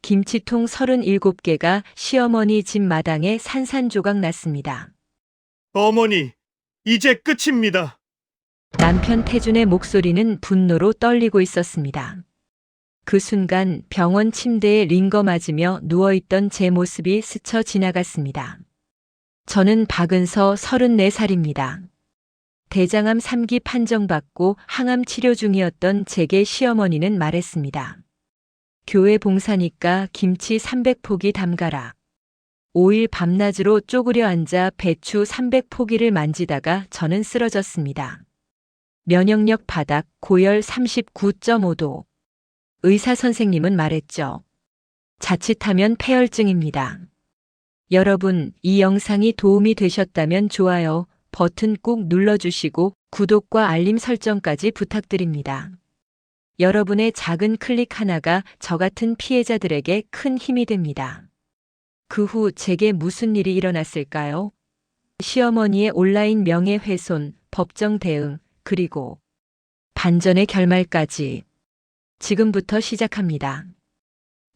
김치통 37개가 시어머니 집 마당에 산산조각 났습니다. 어머니, 이제 끝입니다. 남편 태준의 목소리는 분노로 떨리고 있었습니다. 그 순간 병원 침대에 링거 맞으며 누워있던 제 모습이 스쳐 지나갔습니다. 저는 박은서 34살입니다. 대장암 3기 판정받고 항암 치료 중이었던 제게 시어머니는 말했습니다. 교회 봉사니까 김치 300포기 담가라. 5일 밤낮으로 쪼그려 앉아 배추 300포기를 만지다가 저는 쓰러졌습니다. 면역력 바닥, 고열 39.5도. 의사 선생님은 말했죠. 자칫하면 폐혈증입니다. 여러분, 이 영상이 도움이 되셨다면 좋아요 버튼 꾹 눌러주시고 구독과 알림 설정까지 부탁드립니다. 여러분의 작은 클릭 하나가 저 같은 피해자들에게 큰 힘이 됩니다. 그 후 제게 무슨 일이 일어났을까요? 시어머니의 온라인 명예훼손, 법정 대응, 그리고 반전의 결말까지 지금부터 시작합니다.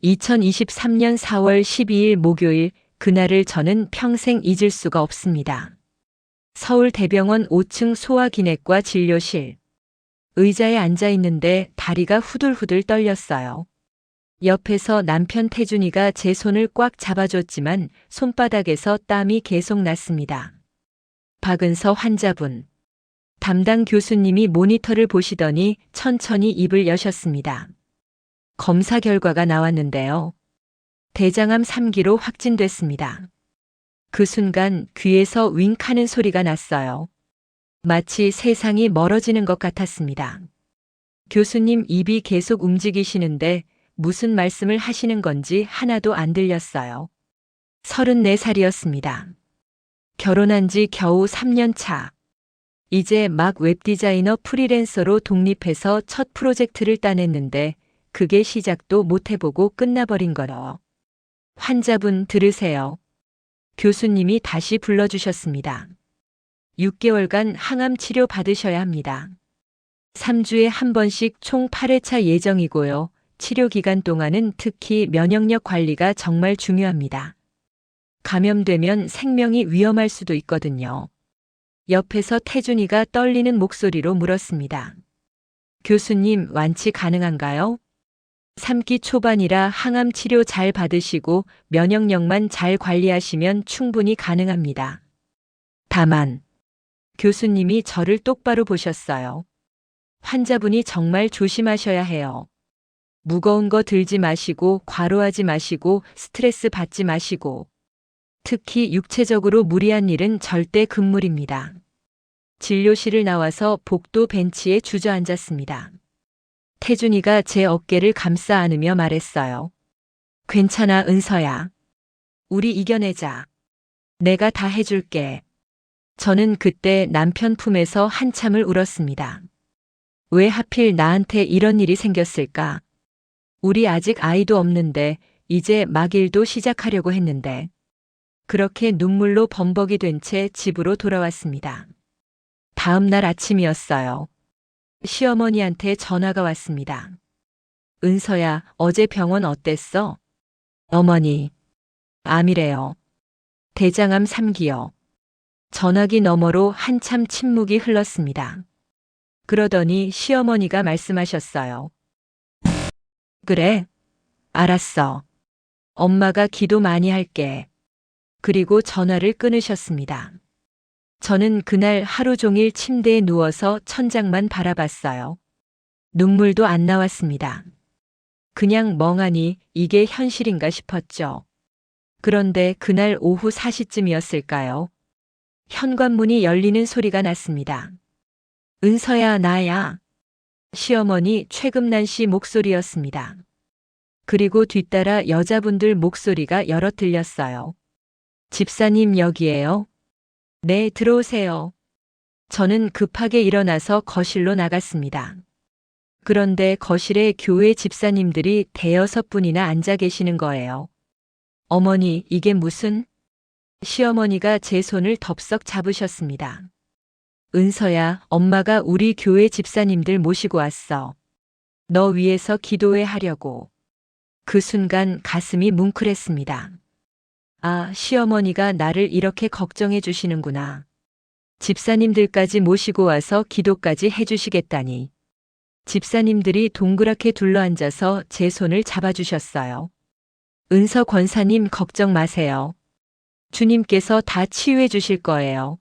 2023년 4월 12일 목요일, 그날을 저는 평생 잊을 수가 없습니다. 서울대병원 5층 소아기내과 진료실. 의자에 앉아 있는데 다리가 후들후들 떨렸어요. 옆에서 남편 태준이가 제 손을 꽉 잡아줬지만 손바닥에서 땀이 계속 났습니다. 박은서 환자분. 담당 교수님이 모니터를 보시더니 천천히 입을 여셨습니다. 검사 결과가 나왔는데요. 대장암 3기로 확진됐습니다. 그 순간 귀에서 윙하는 소리가 났어요. 마치 세상이 멀어지는 것 같았습니다. 교수님 입이 계속 움직이시는데 무슨 말씀을 하시는 건지 하나도 안 들렸어요. 34살이었습니다. 결혼한 지 겨우 3년 차. 이제 막 웹디자이너 프리랜서로 독립해서 첫 프로젝트를 따냈는데 그게 시작도 못 해보고 끝나버린 거로. 환자분 들으세요. 교수님이 다시 불러주셨습니다. 6개월간 항암 치료 받으셔야 합니다. 3주에 한 번씩 총 8회차 예정이고요. 치료 기간 동안은 특히 면역력 관리가 정말 중요합니다. 감염되면 생명이 위험할 수도 있거든요. 옆에서 태준이가 떨리는 목소리로 물었습니다. 교수님, 완치 가능한가요? 3기 초반이라 항암 치료 잘 받으시고 면역력만 잘 관리하시면 충분히 가능합니다. 다만, 교수님이 저를 똑바로 보셨어요. 환자분이 정말 조심하셔야 해요. 무거운 거 들지 마시고 과로하지 마시고 스트레스 받지 마시고 특히 육체적으로 무리한 일은 절대 금물입니다. 진료실을 나와서 복도 벤치에 주저앉았습니다. 태준이가 제 어깨를 감싸 안으며 말했어요. 괜찮아, 은서야. 우리 이겨내자. 내가 다 해줄게. 저는 그때 남편 품에서 한참을 울었습니다. 왜 하필 나한테 이런 일이 생겼을까? 우리 아직 아이도 없는데 이제 막 일도 시작하려고 했는데. 그렇게 눈물로 범벅이 된 채 집으로 돌아왔습니다. 다음 날 아침이었어요. 시어머니한테 전화가 왔습니다. 은서야, 어제 병원 어땠어? 어머니, 암이래요. 대장암 3기요. 전화기 너머로 한참 침묵이 흘렀습니다. 그러더니 시어머니가 말씀하셨어요. 그래, 알았어. 엄마가 기도 많이 할게. 그리고 전화를 끊으셨습니다. 저는 그날 하루 종일 침대에 누워서 천장만 바라봤어요. 눈물도 안 나왔습니다. 그냥 멍하니 이게 현실인가 싶었죠. 그런데 그날 오후 4시쯤이었을까요? 현관문이 열리는 소리가 났습니다. 은서야, 나야. 시어머니 최금란 씨 목소리였습니다. 그리고 뒤따라 여자분들 목소리가 여러 들렸어요. 집사님 여기에요? 네, 들어오세요. 저는 급하게 일어나서 거실로 나갔습니다. 그런데 거실에 교회 집사님들이 대여섯 분이나 앉아 계시는 거예요. 어머니, 이게 무슨? 시어머니가 제 손을 덥석 잡으셨습니다. 은서야, 엄마가 우리 교회 집사님들 모시고 왔어. 너 위해서 기도회 하려고. 그 순간 가슴이 뭉클했습니다. 아, 시어머니가 나를 이렇게 걱정해 주시는구나. 집사님들까지 모시고 와서 기도까지 해주시겠다니. 집사님들이 동그랗게 둘러앉아서 제 손을 잡아주셨어요. 은서 권사님 걱정 마세요. 주님께서 다 치유해 주실 거예요.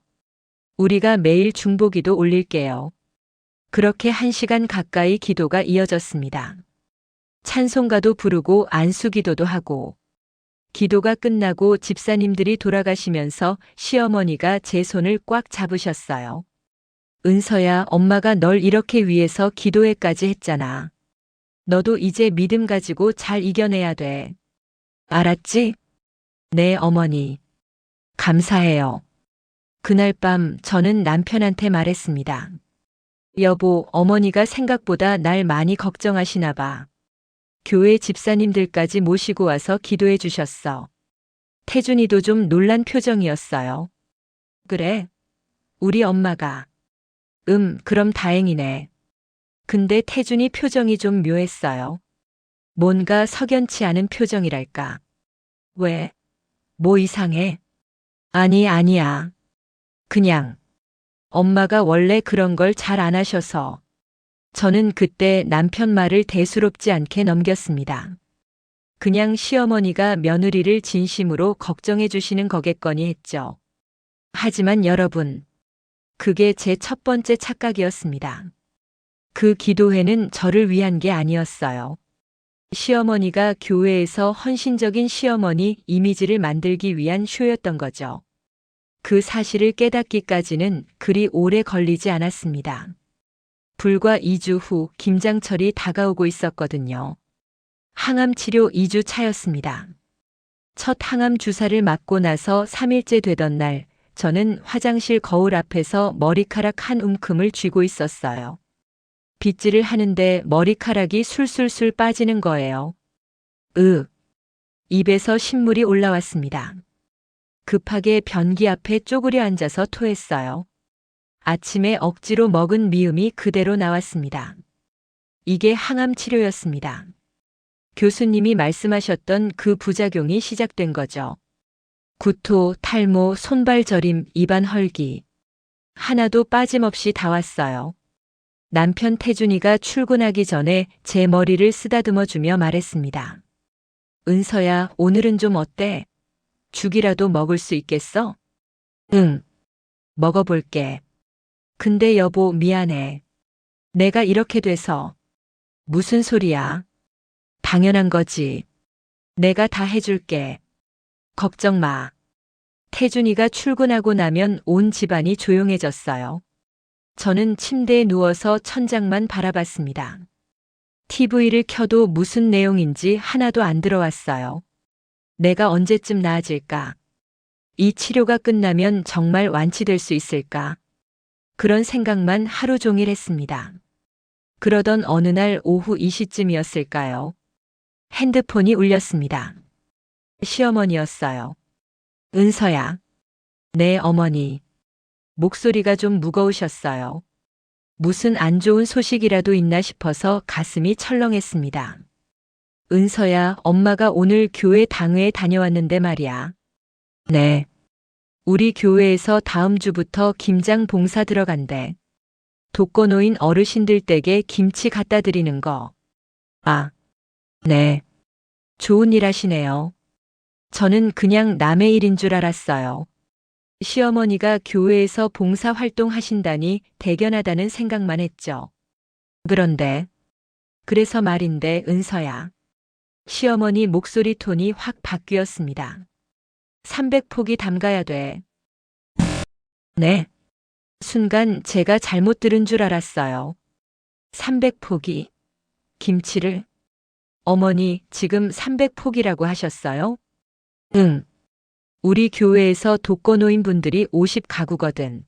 우리가 매일 중보기도 올릴게요. 그렇게 1시간 가까이 기도가 이어졌습니다. 찬송가도 부르고 안수기도도 하고, 기도가 끝나고 집사님들이 돌아가시면서 시어머니가 제 손을 꽉 잡으셨어요. 은서야, 엄마가 널 이렇게 위해서 기도회까지 했잖아. 너도 이제 믿음 가지고 잘 이겨내야 돼. 알았지? 네, 어머니. 감사해요. 그날 밤 저는 남편한테 말했습니다. 여보, 어머니가 생각보다 날 많이 걱정하시나 봐. 교회 집사님들까지 모시고 와서 기도해 주셨어. 태준이도 좀 놀란 표정이었어요. 그래? 우리 엄마가. 그럼 다행이네. 근데 태준이 표정이 좀 묘했어요. 뭔가 석연치 않은 표정이랄까. 왜? 뭐 이상해? 아니, 아니야. 그냥. 엄마가 원래 그런 걸 잘 안 하셔서. 저는 그때 남편 말을 대수롭지 않게 넘겼습니다. 그냥 시어머니가 며느리를 진심으로 걱정해 주시는 거겠거니 했죠. 하지만 여러분, 그게 제 첫 번째 착각이었습니다. 그 기도회는 저를 위한 게 아니었어요. 시어머니가 교회에서 헌신적인 시어머니 이미지를 만들기 위한 쇼였던 거죠. 그 사실을 깨닫기까지는 그리 오래 걸리지 않았습니다. 불과 2주 후 김장철이 다가오고 있었거든요. 항암 치료 2주 차였습니다. 첫 항암 주사를 맞고 나서 3일째 되던 날, 저는 화장실 거울 앞에서 머리카락 한 움큼을 쥐고 있었어요. 빗질을 하는데 머리카락이 술술술 빠지는 거예요. 입에서 신물이 올라왔습니다. 급하게 변기 앞에 쪼그려 앉아서 토했어요. 아침에 억지로 먹은 미음이 그대로 나왔습니다. 이게 항암 치료였습니다. 교수님이 말씀하셨던 그 부작용이 시작된 거죠. 구토, 탈모, 손발 저림, 입안 헐기. 하나도 빠짐없이 다 왔어요. 남편 태준이가 출근하기 전에 제 머리를 쓰다듬어 주며 말했습니다. 은서야, 오늘은 좀 어때? 죽이라도 먹을 수 있겠어? 응. 먹어볼게. 근데 여보, 미안해. 내가 이렇게 돼서. 무슨 소리야? 당연한 거지. 내가 다 해줄게. 걱정 마. 태준이가 출근하고 나면 온 집안이 조용해졌어요. 저는 침대에 누워서 천장만 바라봤습니다. TV를 켜도 무슨 내용인지 하나도 안 들어왔어요. 내가 언제쯤 나아질까? 이 치료가 끝나면 정말 완치될 수 있을까? 그런 생각만 하루 종일 했습니다. 그러던 어느 날 오후 2시쯤이었을까요? 핸드폰이 울렸습니다. 시어머니였어요. 은서야. 네, 어머니. 목소리가 좀 무거우셨어요. 무슨 안 좋은 소식이라도 있나 싶어서 가슴이 철렁했습니다. 은서야, 엄마가 오늘 교회 당회에 다녀왔는데 말이야. 네. 우리 교회에서 다음 주부터 김장 봉사 들어간대. 독거노인 어르신들 댁에 김치 갖다 드리는 거. 아, 네. 좋은 일 하시네요. 저는 그냥 남의 일인 줄 알았어요. 시어머니가 교회에서 봉사 활동하신다니 대견하다는 생각만 했죠. 그런데, 그래서 말인데 은서야. 시어머니 목소리 톤이 확 바뀌었습니다. 300포기 담가야 돼. 네. 순간 제가 잘못 들은 줄 알았어요. 300포기. 김치를? 어머니, 지금 300포기라고 하셨어요? 응. 우리 교회에서 독거노인 분들이 50가구거든.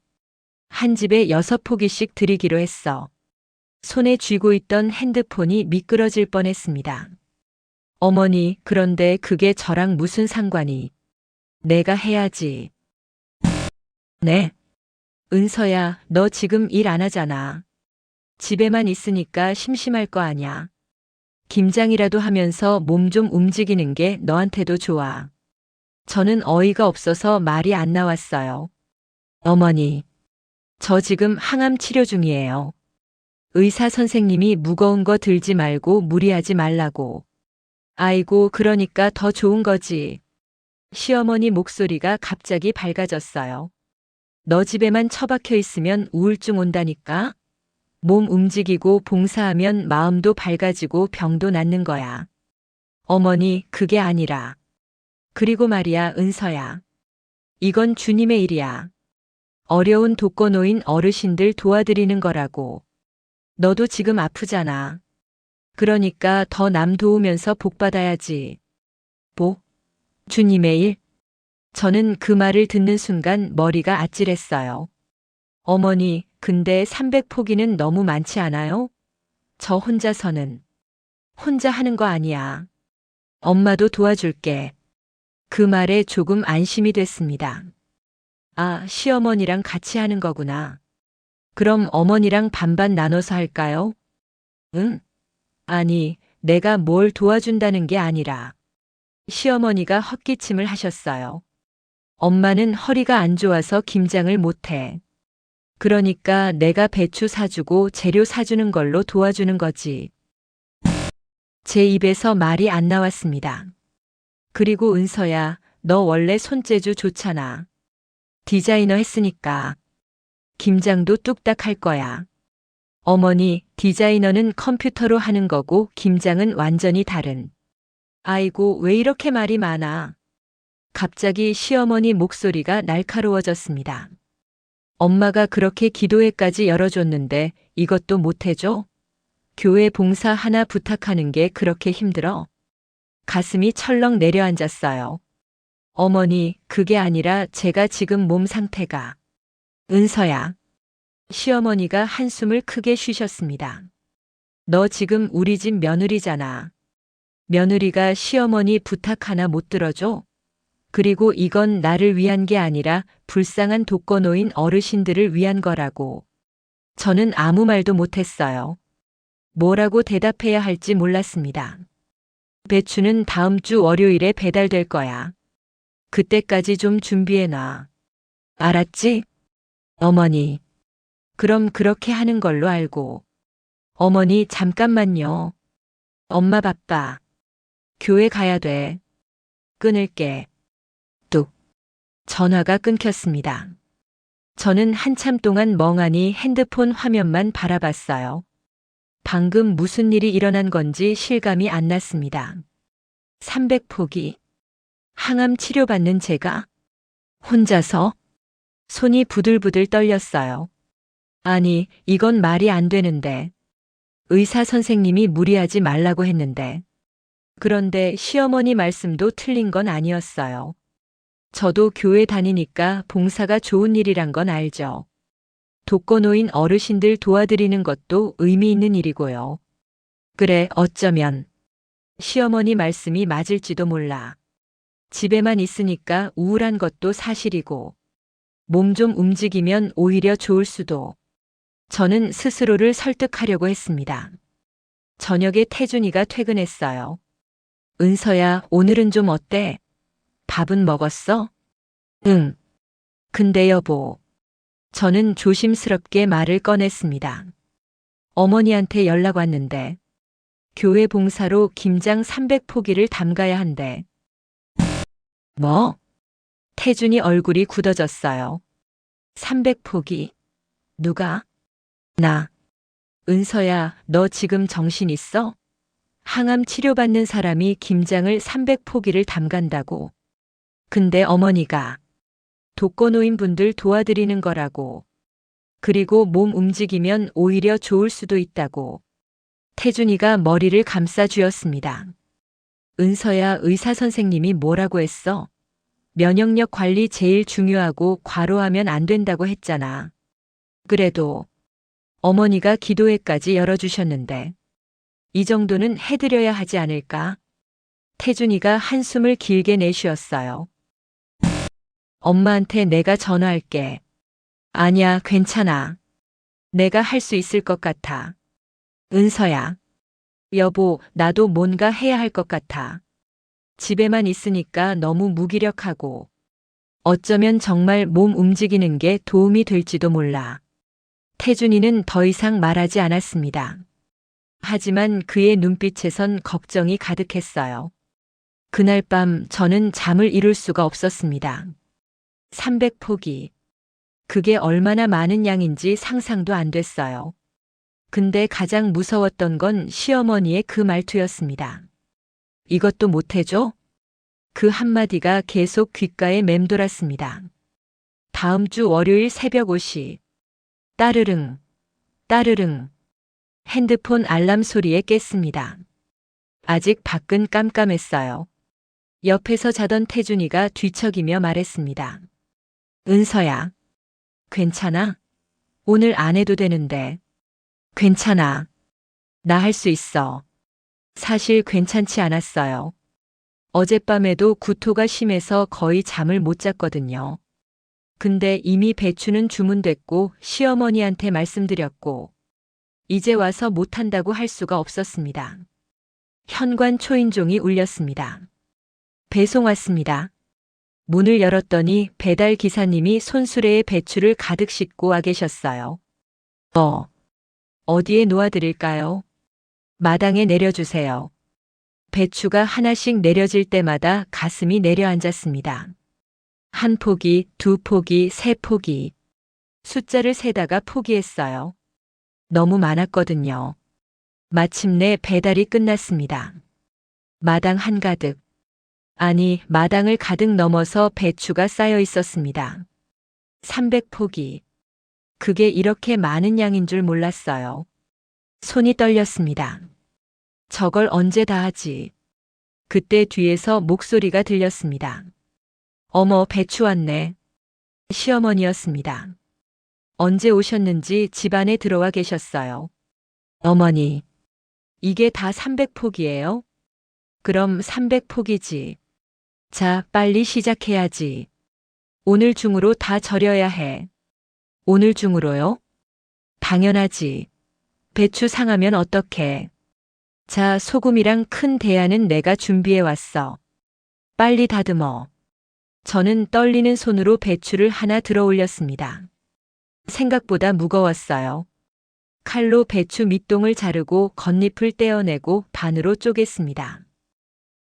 한 집에 6포기씩 드리기로 했어. 손에 쥐고 있던 핸드폰이 미끄러질 뻔했습니다. 어머니, 그런데 그게 저랑 무슨 상관이? 내가 해야지. 네. 은서야, 너 지금 일 안 하잖아. 집에만 있으니까 심심할 거 아냐. 김장이라도 하면서 몸 좀 움직이는 게 너한테도 좋아. 저는 어이가 없어서 말이 안 나왔어요. 어머니, 저 지금 항암 치료 중이에요. 의사 선생님이 무거운 거 들지 말고 무리하지 말라고. 아이고, 그러니까 더 좋은 거지. 시어머니 목소리가 갑자기 밝아졌어요. 너 집에만 처박혀 있으면 우울증 온다니까? 몸 움직이고 봉사하면 마음도 밝아지고 병도 낫는 거야. 어머니, 그게 아니라. 그리고 말이야, 은서야. 이건 주님의 일이야. 어려운 독거노인 어르신들 도와드리는 거라고. 너도 지금 아프잖아. 그러니까 더 남 도우면서 복 받아야지. 복? 주님의 일? 저는 그 말을 듣는 순간 머리가 아찔했어요. 어머니, 근데 300포기는 너무 많지 않아요? 저 혼자서는. 혼자 하는 거 아니야. 엄마도 도와줄게. 그 말에 조금 안심이 됐습니다. 아, 시어머니랑 같이 하는 거구나. 그럼 어머니랑 반반 나눠서 할까요? 응? 아니, 내가 뭘 도와준다는 게 아니라. 시어머니가 헛기침을 하셨어요. 엄마는 허리가 안 좋아서 김장을 못해. 그러니까 내가 배추 사주고 재료 사주는 걸로 도와주는 거지. 제 입에서 말이 안 나왔습니다. 그리고 은서야, 너 원래 손재주 좋잖아. 디자이너 했으니까. 김장도 뚝딱 할 거야. 어머니, 디자이너는 컴퓨터로 하는 거고 김장은 완전히 다른. 아이고, 왜 이렇게 말이 많아? 갑자기 시어머니 목소리가 날카로워졌습니다. 엄마가 그렇게 기도회까지 열어줬는데 이것도 못해줘? 교회 봉사 하나 부탁하는 게 그렇게 힘들어? 가슴이 철렁 내려앉았어요. 어머니, 그게 아니라 제가 지금 몸 상태가. 은서야. 시어머니가 한숨을 크게 쉬셨습니다. 너 지금 우리 집 며느리잖아. 며느리가 시어머니 부탁 하나 못 들어줘? 그리고 이건 나를 위한 게 아니라 불쌍한 독거노인 어르신들을 위한 거라고. 저는 아무 말도 못했어요. 뭐라고 대답해야 할지 몰랐습니다. 배추는 다음 주 월요일에 배달될 거야. 그때까지 좀 준비해놔. 알았지? 어머니. 그럼 그렇게 하는 걸로 알고. 어머니, 잠깐만요. 엄마 바빠. 교회 가야 돼. 끊을게. 뚝. 전화가 끊겼습니다. 저는 한참 동안 멍하니 핸드폰 화면만 바라봤어요. 방금 무슨 일이 일어난 건지 실감이 안 났습니다. 300포기. 항암 치료받는 제가 혼자서 손이 부들부들 떨렸어요. 아니, 이건 말이 안 되는데. 의사 선생님이 무리하지 말라고 했는데. 그런데 시어머니 말씀도 틀린 건 아니었어요. 저도 교회 다니니까 봉사가 좋은 일이란 건 알죠. 독거노인 어르신들 도와드리는 것도 의미 있는 일이고요. 그래, 어쩌면 시어머니 말씀이 맞을지도 몰라. 집에만 있으니까 우울한 것도 사실이고, 몸 좀 움직이면 오히려 좋을 수도. 저는 스스로를 설득하려고 했습니다. 저녁에 태준이가 퇴근했어요. 은서야, 오늘은 좀 어때? 밥은 먹었어? 응. 근데 여보. 저는 조심스럽게 말을 꺼냈습니다. 어머니한테 연락 왔는데 교회 봉사로 김장 300포기를 담가야 한대. 뭐? 태준이 얼굴이 굳어졌어요. 300포기. 누가? 나. 은서야, 너 지금 정신 있어? 항암 치료받는 사람이 김장을 300포기를 담간다고. 근데 어머니가 독거노인 분들 도와드리는 거라고. 그리고 몸 움직이면 오히려 좋을 수도 있다고. 태준이가 머리를 감싸 쥐었습니다. 은서야, 의사 선생님이 뭐라고 했어? 면역력 관리 제일 중요하고 과로하면 안 된다고 했잖아. 그래도 어머니가 기도회까지 열어주셨는데 이 정도는 해드려야 하지 않을까? 태준이가 한숨을 길게 내쉬었어요. 엄마한테 내가 전화할게. 아니야, 괜찮아. 내가 할 수 있을 것 같아. 은서야. 여보, 나도 뭔가 해야 할 것 같아. 집에만 있으니까 너무 무기력하고. 어쩌면 정말 몸 움직이는 게 도움이 될지도 몰라. 태준이는 더 이상 말하지 않았습니다. 하지만 그의 눈빛에선 걱정이 가득했어요. 그날 밤 저는 잠을 이룰 수가 없었습니다. 300포기. 그게 얼마나 많은 양인지 상상도 안 됐어요. 근데 가장 무서웠던 건 시어머니의 그 말투였습니다. 이것도 못해줘? 그 한마디가 계속 귓가에 맴돌았습니다. 다음 주 월요일 새벽 5시. 따르릉, 따르릉. 핸드폰 알람 소리에 깼습니다. 아직 밖은 깜깜했어요. 옆에서 자던 태준이가 뒤척이며 말했습니다. 은서야, 괜찮아? 오늘 안 해도 되는데. 괜찮아. 나 할 수 있어. 사실 괜찮지 않았어요. 어젯밤에도 구토가 심해서 거의 잠을 못 잤거든요. 근데 이미 배추는 주문됐고 시어머니한테 말씀드렸고 이제 와서 못한다고 할 수가 없었습니다. 현관 초인종이 울렸습니다. 배송 왔습니다. 문을 열었더니 배달 기사님이 손수레에 배추를 가득 싣고 와 계셨어요. 어디에 놓아드릴까요? 마당에 내려주세요. 배추가 하나씩 내려질 때마다 가슴이 내려앉았습니다. 한 포기, 두 포기, 세 포기. 숫자를 세다가 포기했어요. 너무 많았거든요. 마침내 배달이 끝났습니다. 마당 한가득. 아니, 마당을 가득 넘어서 배추가 쌓여 있었습니다. 300포기. 그게 이렇게 많은 양인 줄 몰랐어요. 손이 떨렸습니다. 저걸 언제 다 하지? 그때 뒤에서 목소리가 들렸습니다. 어머, 배추 왔네. 시어머니였습니다. 언제 오셨는지 집 안에 들어와 계셨어요. 어머니, 이게 다 300포기예요? 그럼 300포기지. 자, 빨리 시작해야지. 오늘 중으로 다 절여야 해. 오늘 중으로요? 당연하지. 배추 상하면 어떡해. 자, 소금이랑 큰 대야는 내가 준비해 왔어. 빨리 다듬어. 저는 떨리는 손으로 배추를 하나 들어 올렸습니다. 생각보다 무거웠어요. 칼로 배추 밑동을 자르고 겉잎을 떼어내고 반으로 쪼갰습니다.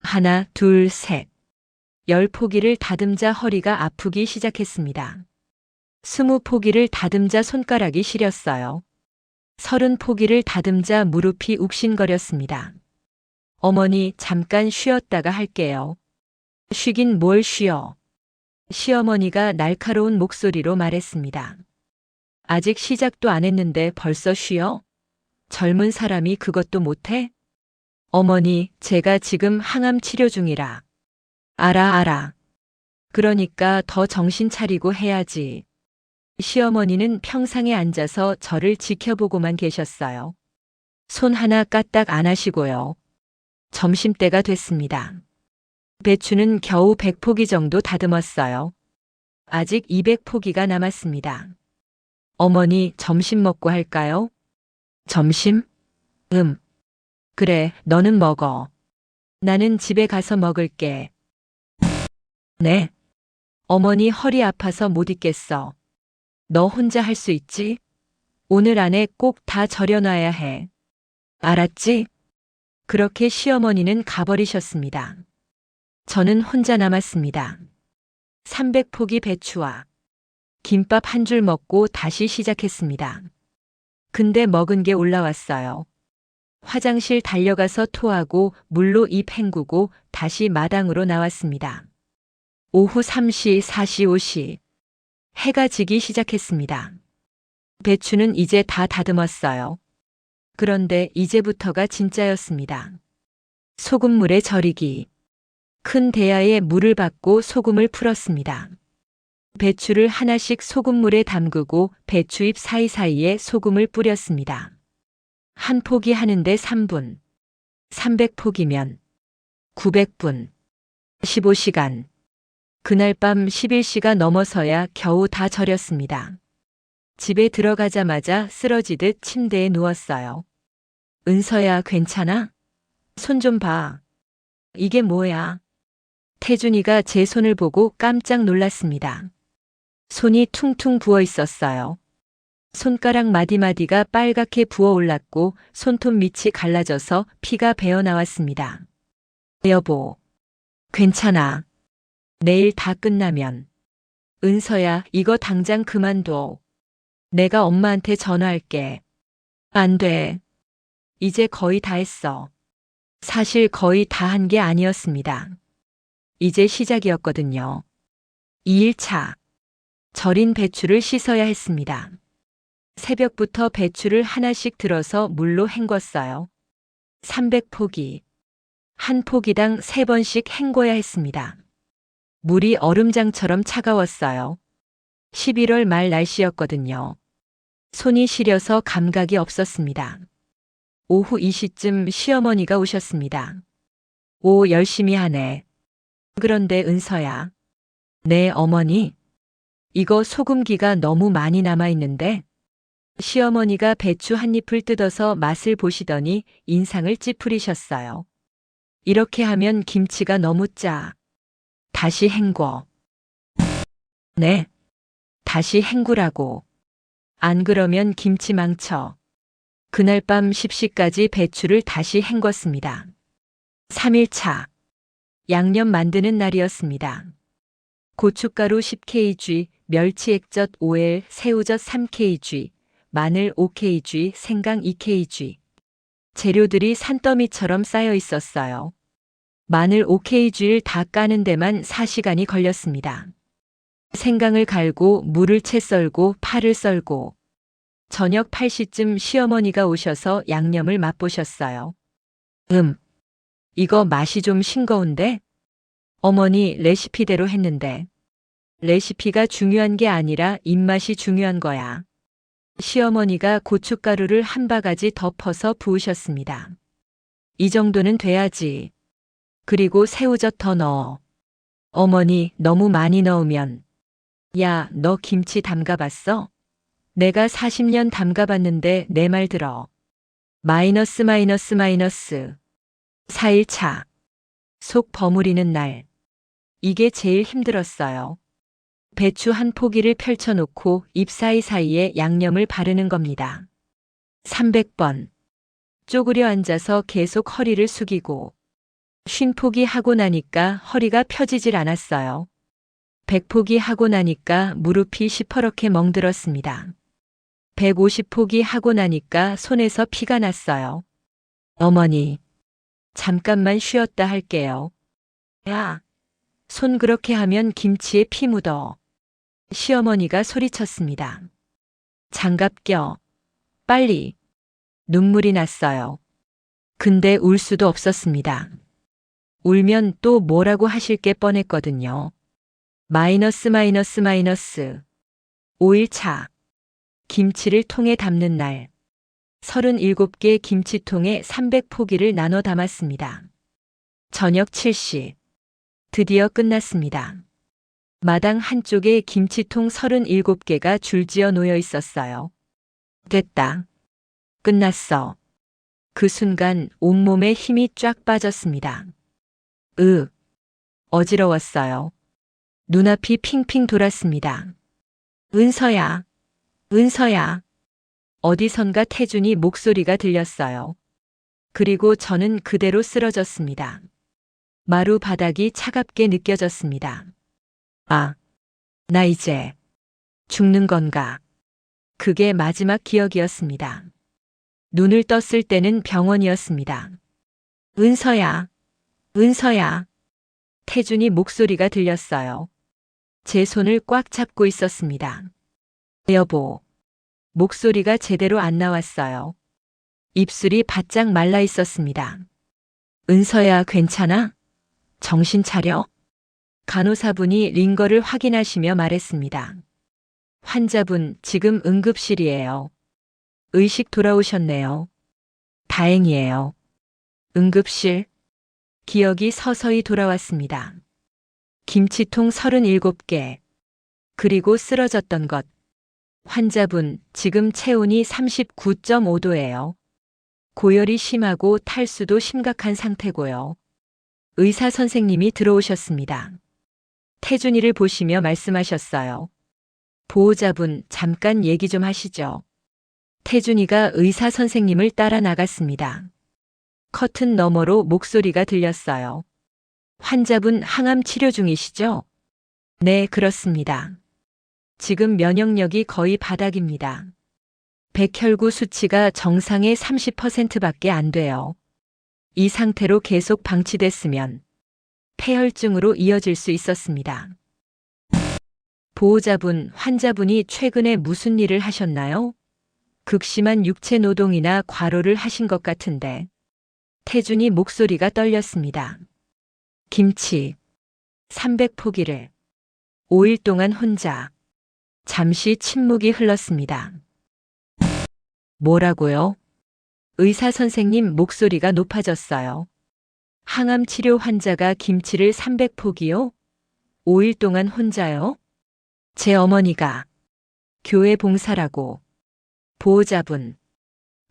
하나, 둘, 셋. 10포기를 다듬자 허리가 아프기 시작했습니다. 20포기를 다듬자 손가락이 시렸어요. 30포기를 다듬자 무릎이 욱신거렸습니다. 어머니, 잠깐 쉬었다가 할게요. 쉬긴 뭘 쉬어. 시어머니가 날카로운 목소리로 말했습니다. 아직 시작도 안 했는데 벌써 쉬어? 젊은 사람이 그것도 못해? 어머니, 제가 지금 항암 치료 중이라. 알아. 그러니까 더 정신 차리고 해야지. 시어머니는 평상에 앉아서 저를 지켜보고만 계셨어요. 손 하나 까딱 안 하시고요. 점심때가 됐습니다. 배추는 겨우 100포기 정도 다듬었어요. 아직 200포기가 남았습니다. 어머니, 점심 먹고 할까요? 점심? 그래, 너는 먹어. 나는 집에 가서 먹을게. 네. 어머니 허리 아파서 못 있겠어. 너 혼자 할 수 있지? 오늘 안에 꼭 다 절여놔야 해. 알았지? 그렇게 시어머니는 가버리셨습니다. 저는 혼자 남았습니다. 300포기 배추와 김밥 한 줄 먹고 다시 시작했습니다. 근데 먹은 게 올라왔어요. 화장실 달려가서 토하고 물로 입 헹구고 다시 마당으로 나왔습니다. 오후 3시, 4시, 5시. 해가 지기 시작했습니다. 배추는 이제 다 다듬었어요. 그런데 이제부터가 진짜였습니다. 소금물에 절이기. 큰 대야에 물을 받고 소금을 풀었습니다. 배추를 하나씩 소금물에 담그고 배추잎 사이사이에 소금을 뿌렸습니다. 한 포기 하는데 3분. 300포기면 900분. 15시간. 그날 밤 11시가 넘어서야 겨우 다 절였습니다. 집에 들어가자마자 쓰러지듯 침대에 누웠어요. 은서야, 괜찮아? 손 좀 봐. 이게 뭐야? 태준이가 제 손을 보고 깜짝 놀랐습니다. 손이 퉁퉁 부어 있었어요. 손가락 마디마디가 빨갛게 부어 올랐고 손톱 밑이 갈라져서 피가 배어 나왔습니다. 여보, 괜찮아. 내일 다 끝나면. 은서야, 이거 당장 그만둬. 내가 엄마한테 전화할게. 안 돼. 이제 거의 다 했어. 사실 거의 다 한 게 아니었습니다. 이제 시작이었거든요. 2일차. 절인 배추를 씻어야 했습니다. 새벽부터 배추를 하나씩 들어서 물로 헹궜어요. 300포기. 한 포기당 3번씩 헹궈야 했습니다. 물이 얼음장처럼 차가웠어요. 11월 말 날씨였거든요. 손이 시려서 감각이 없었습니다. 오후 2시쯤 시어머니가 오셨습니다. 오, 열심히 하네. 그런데 은서야. 네, 어머니. 이거 소금기가 너무 많이 남아있는데? 시어머니가 배추 한 잎을 뜯어서 맛을 보시더니 인상을 찌푸리셨어요. 이렇게 하면 김치가 너무 짜. 다시 헹궈. 네. 다시 헹구라고. 안 그러면 김치 망쳐. 그날 밤 10시까지 배추를 다시 헹궜습니다. 3일차. 양념 만드는 날이었습니다. 고춧가루 10kg, 멸치 액젓 5L, 새우젓 3kg, 마늘 5kg, 생강 2kg. 재료들이 산더미처럼 쌓여 있었어요. 마늘 5kg를 다 까는 데만 4시간이 걸렸습니다. 생강을 갈고 물을 채 썰고 파를 썰고 저녁 8시쯤 시어머니가 오셔서 양념을 맛보셨어요. 이거 맛이 좀 싱거운데? 어머니 레시피대로 했는데. 레시피가 중요한 게 아니라 입맛이 중요한 거야. 시어머니가 고춧가루를 한 바가지 덮어서 부으셨습니다. 이 정도는 돼야지. 그리고 새우젓 더 넣어. 어머니 너무 많이 넣으면. 야, 너 김치 담가봤어? 내가 40년 담가봤는데 내 말 들어. 마이너스. 4일차. 속 버무리는 날. 이게 제일 힘들었어요. 배추 한 포기를 펼쳐놓고 입 사이사이에 양념을 바르는 겁니다. 300번. 쪼그려 앉아서 계속 허리를 숙이고 50포기 하고 나니까 허리가 펴지질 않았어요. 100포기 하고 나니까 무릎이 시퍼렇게 멍들었습니다. 150포기 하고 나니까 손에서 피가 났어요. 어머니, 잠깐만 쉬었다 할게요. 야, 손 그렇게 하면 김치에 피 묻어. 시어머니가 소리쳤습니다. 장갑 껴. 빨리. 눈물이 났어요. 근데 울 수도 없었습니다. 울면 또 뭐라고 하실 게 뻔했거든요. 마이너스. 5일차. 김치를 통에 담는 날. 37개 김치통에 300포기를 나눠 담았습니다. 저녁 7시. 드디어 끝났습니다. 마당 한쪽에 김치통 37개가 줄지어 놓여 있었어요. 됐다. 끝났어. 그 순간 온몸에 힘이 쫙 빠졌습니다. 어지러웠어요. 눈앞이 핑핑 돌았습니다. 은서야, 은서야. 어디선가 태준이 목소리가 들렸어요. 그리고 저는 그대로 쓰러졌습니다. 마루 바닥이 차갑게 느껴졌습니다. 아, 나 이제 죽는 건가? 그게 마지막 기억이었습니다. 눈을 떴을 때는 병원이었습니다. 은서야, 은서야. 태준이 목소리가 들렸어요. 제 손을 꽉 잡고 있었습니다. 여보. 목소리가 제대로 안 나왔어요. 입술이 바짝 말라 있었습니다. 은서야, 괜찮아? 정신 차려? 간호사분이 링거를 확인하시며 말했습니다. 환자분 지금 응급실이에요. 의식 돌아오셨네요. 다행이에요. 응급실. 기억이 서서히 돌아왔습니다. 김치통 37개. 그리고 쓰러졌던 것. 환자분 지금 체온이 39.5도예요. 고열이 심하고 탈수도 심각한 상태고요. 의사 선생님이 들어오셨습니다. 태준이를 보시며 말씀하셨어요. 보호자분, 잠깐 얘기 좀 하시죠. 태준이가 의사 선생님을 따라 나갔습니다. 커튼 너머로 목소리가 들렸어요. 환자분 항암 치료 중이시죠? 네, 그렇습니다. 지금 면역력이 거의 바닥입니다. 백혈구 수치가 정상의 30%밖에 안 돼요. 이 상태로 계속 방치됐으면 폐혈증으로 이어질 수 있었습니다. 보호자분, 환자분이 최근에 무슨 일을 하셨나요? 극심한 육체 노동이나 과로를 하신 것 같은데. 태준이 목소리가 떨렸습니다. 김치 300포기를 5일 동안 혼자. 잠시 침묵이 흘렀습니다. 뭐라고요? 의사 선생님 목소리가 높아졌어요. 항암 치료 환자가 김치를 300포기요? 5일 동안 혼자요? 제 어머니가 교회 봉사라고. 보호자분.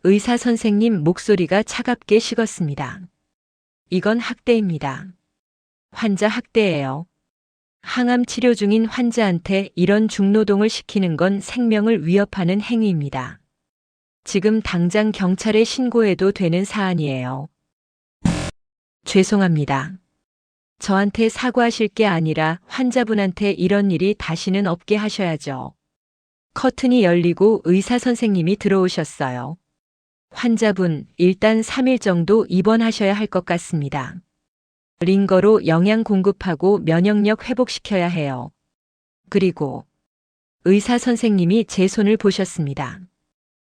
의사 선생님 목소리가 차갑게 식었습니다. 이건 학대입니다. 환자 학대예요. 항암 치료 중인 환자한테 이런 중노동을 시키는 건 생명을 위협하는 행위입니다. 지금 당장 경찰에 신고해도 되는 사안이에요. 죄송합니다. 저한테 사과하실 게 아니라 환자분한테 이런 일이 다시는 없게 하셔야죠. 커튼이 열리고 의사 선생님이 들어오셨어요. 환자분, 일단 3일 정도 입원하셔야 할 것 같습니다. 링거로 영양 공급하고 면역력 회복시켜야 해요. 그리고 의사 선생님이 제 손을 보셨습니다.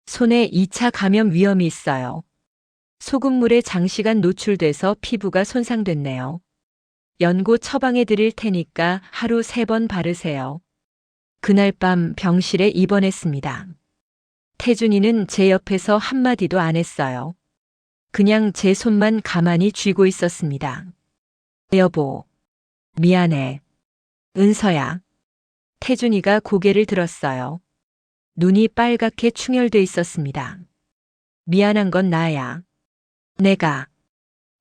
손에 2차 감염 위험이 있어요. 소금물에 장시간 노출돼서 피부가 손상됐네요. 연고 처방해 드릴 테니까 하루 3번 바르세요. 그날 밤 병실에 입원했습니다. 태준이는 제 옆에서 한마디도 안 했어요. 그냥 제 손만 가만히 쥐고 있었습니다. 여보, 미안해. 은서야. 태준이가 고개를 들었어요. 눈이 빨갛게 충혈돼 있었습니다. 미안한 건 나야.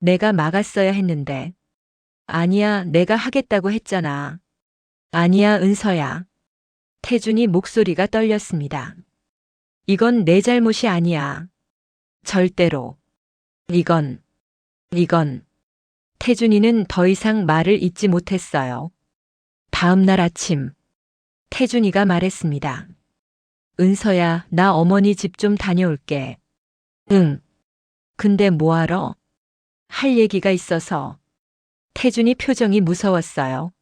내가 막았어야 했는데. 아니야, 내가 하겠다고 했잖아. 아니야, 은서야. 태준이 목소리가 떨렸습니다. 이건 내 잘못이 아니야. 절대로. 이건. 태준이는 더 이상 말을 잇지 못했어요. 다음 날 아침, 태준이가 말했습니다. 은서야, 나 어머니 집 좀 다녀올게. 응. 근데 뭐하러? 할 얘기가 있어서. 태준이 표정이 무서웠어요.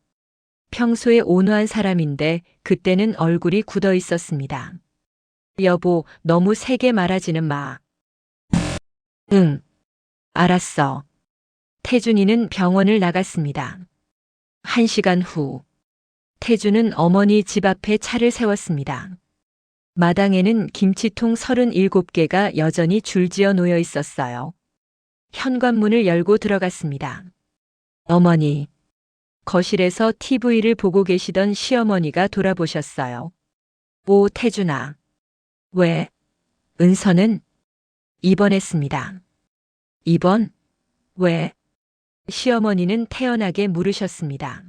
평소에 온화한 사람인데 그때는 얼굴이 굳어 있었습니다. 여보, 너무 세게 말하지는 마. 응. 알았어. 태준이는 병원을 나갔습니다. 1시간 후, 태준은 어머니 집 앞에 차를 세웠습니다. 마당에는 김치통 37개가 여전히 줄지어 놓여 있었어요. 현관문을 열고 들어갔습니다. 어머니. 거실에서 TV를 보고 계시던 시어머니가 돌아보셨어요. 오, 태준아. 왜? 은서는? 입원했습니다. 입원? 왜? 시어머니는 태연하게 물으셨습니다.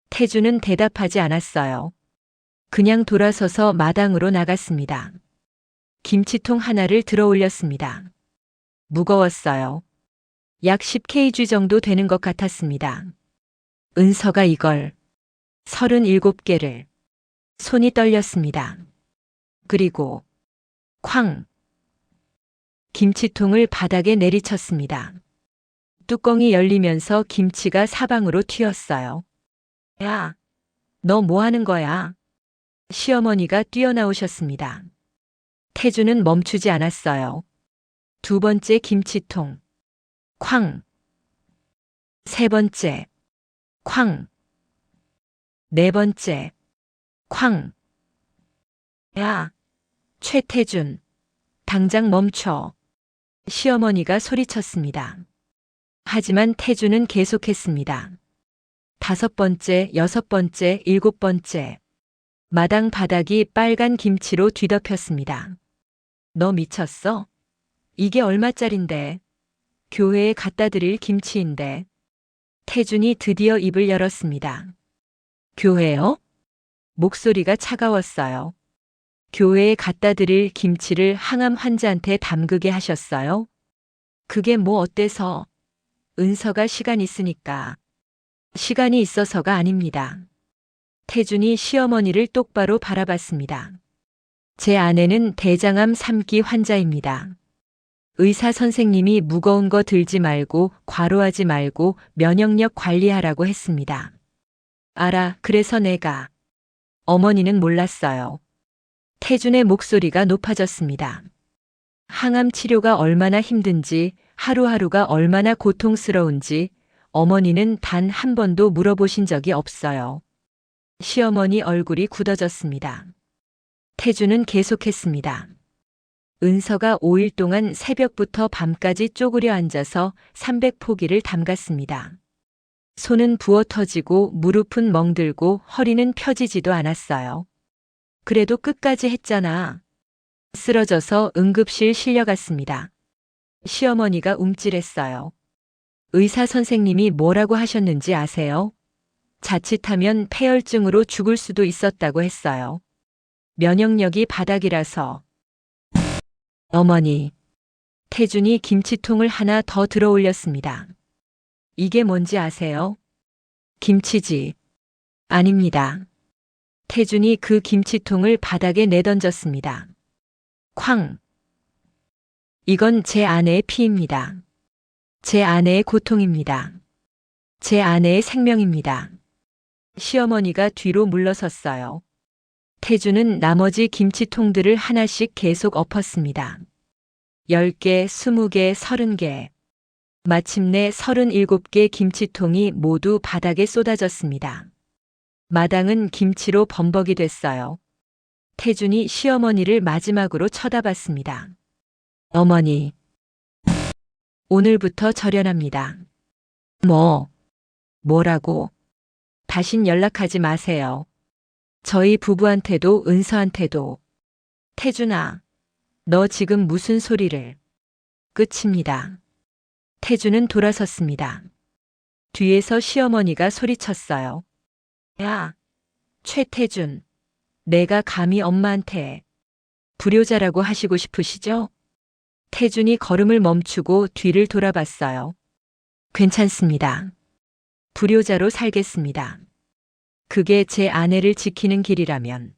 태준은 대답하지 않았어요. 그냥 돌아서서 마당으로 나갔습니다. 김치통 하나를 들어 올렸습니다. 무거웠어요. 약 10kg 정도 되는 것 같았습니다. 은서가 이걸 37개를. 손이 떨렸습니다. 그리고 쾅! 김치통을 바닥에 내리쳤습니다. 뚜껑이 열리면서 김치가 사방으로 튀었어요. 야, 너 뭐 하는 거야? 시어머니가 뛰어나오셨습니다. 태준은 멈추지 않았어요. 2번째 김치통. 쾅! 3번째. 쾅! 4번째. 쾅! 야! 최태준. 당장 멈춰. 시어머니가 소리쳤습니다. 하지만 태준은 계속했습니다. 5번째, 6번째, 7번째. 마당 바닥이 빨간 김치로 뒤덮였습니다. 너 미쳤어? 이게 얼마짜린데? 교회에 갖다 드릴 김치인데. 태준이 드디어 입을 열었습니다. 교회요? 목소리가 차가웠어요. 교회에 갖다 드릴 김치를 항암 환자한테 담그게 하셨어요? 그게 뭐 어때서? 은서가 시간 있으니까. 시간이 있어서가 아닙니다. 태준이 시어머니를 똑바로 바라봤습니다. 제 아내는 대장암 3기 환자입니다. 의사 선생님이 무거운 거 들지 말고 과로하지 말고 면역력 관리하라고 했습니다. 알아, 그래서 내가. 어머니는 몰랐어요. 태준의 목소리가 높아졌습니다. 항암 치료가 얼마나 힘든지, 하루하루가 얼마나 고통스러운지 어머니는 단 한 번도 물어보신 적이 없어요. 시어머니 얼굴이 굳어졌습니다. 태준은 계속했습니다. 은서가 5일 동안 새벽부터 밤까지 쪼그려 앉아서 300포기를 담갔습니다. 손은 부어 터지고 무릎은 멍들고 허리는 펴지지도 않았어요. 그래도 끝까지 했잖아. 쓰러져서 응급실 실려갔습니다. 시어머니가 움찔했어요. 의사 선생님이 뭐라고 하셨는지 아세요? 자칫하면 폐혈증으로 죽을 수도 있었다고 했어요. 면역력이 바닥이라서. 어머니. 태준이 김치통을 하나 더 들어 올렸습니다. 이게 뭔지 아세요? 김치지. 아닙니다. 태준이 그 김치통을 바닥에 내던졌습니다. 쾅. 이건 제 아내의 피입니다. 제 아내의 고통입니다. 제 아내의 생명입니다. 시어머니가 뒤로 물러섰어요. 태준은 나머지 김치통들을 하나씩 계속 엎었습니다. 10개, 20개, 30개. 마침내 37개 김치통이 모두 바닥에 쏟아졌습니다. 마당은 김치로 범벅이 됐어요. 태준이 시어머니를 마지막으로 쳐다봤습니다. 어머니. 오늘부터 절연합니다. 뭐라고? 다신 연락하지 마세요. 저희 부부한테도 은서한테도. 태준아, 너 지금 무슨 소리를. 끝입니다. 태준은 돌아섰습니다. 뒤에서 시어머니가 소리쳤어요. 야, 최태준, 내가 감히 엄마한테 불효자라고 하시고 싶으시죠? 태준이 걸음을 멈추고 뒤를 돌아봤어요. 괜찮습니다. 불효자로 살겠습니다. 그게 제 아내를 지키는 길이라면.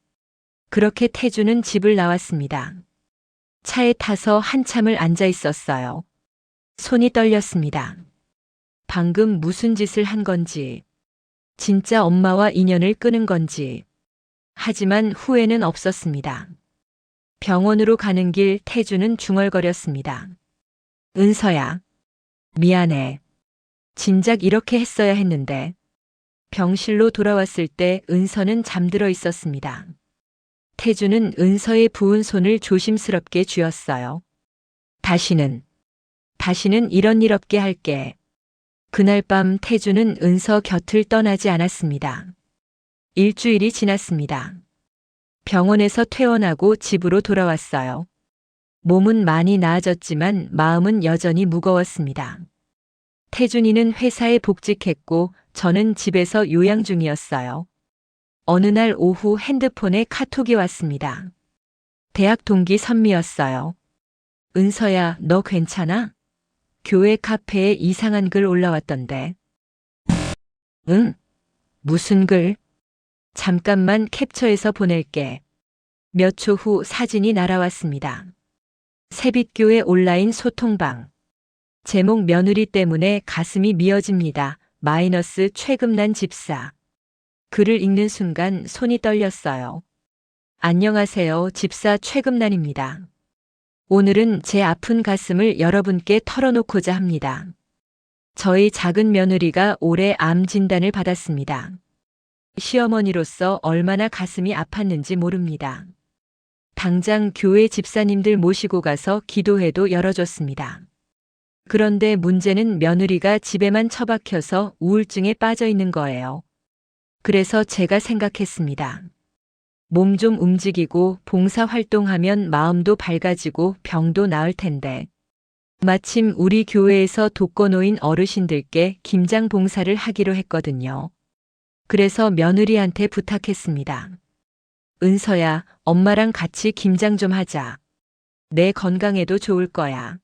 그렇게 태준은 집을 나왔습니다. 차에 타서 한참을 앉아 있었어요. 손이 떨렸습니다. 방금 무슨 짓을 한 건지, 진짜 엄마와 인연을 끊은 건지. 하지만 후회는 없었습니다. 병원으로 가는 길 태준은 중얼거렸습니다. 은서야, 미안해. 진작 이렇게 했어야 했는데. 병실로 돌아왔을 때 은서는 잠들어 있었습니다. 태준은 은서의 부은 손을 조심스럽게 쥐었어요. 다시는 이런 일 없게 할게. 그날 밤 태준은 은서 곁을 떠나지 않았습니다. 일주일이 지났습니다. 병원에서 퇴원하고 집으로 돌아왔어요. 몸은 많이 나아졌지만 마음은 여전히 무거웠습니다. 태준이는 회사에 복직했고 저는 집에서 요양 중이었어요. 어느 날 오후 핸드폰에 카톡이 왔습니다. 대학 동기 선미였어요. 은서야, 너 괜찮아? 교회 카페에 이상한 글 올라왔던데. 응? 무슨 글? 잠깐만 캡처해서 보낼게. 몇 초 후 사진이 날아왔습니다. 세빛교회 온라인 소통방. 제목 며느리 때문에 가슴이 미어집니다. 마이너스 최금난 집사. 글을 읽는 순간 손이 떨렸어요. 안녕하세요. 집사 최금난입니다. 오늘은 제 아픈 가슴을 여러분께 털어놓고자 합니다. 저희 작은 며느리가 올해 암 진단을 받았습니다. 시어머니로서 얼마나 가슴이 아팠는지 모릅니다. 당장 교회 집사님들 모시고 가서 기도회도 열어줬습니다. 그런데 문제는 며느리가 집에만 처박혀서 우울증에 빠져 있는 거예요. 그래서 제가 생각했습니다. 몸 좀 움직이고 봉사활동하면 마음도 밝아지고 병도 나을 텐데. 마침 우리 교회에서 독거노인 어르신들께 김장 봉사를 하기로 했거든요. 그래서 며느리한테 부탁했습니다. 은서야, 엄마랑 같이 김장 좀 하자. 내 건강에도 좋을 거야.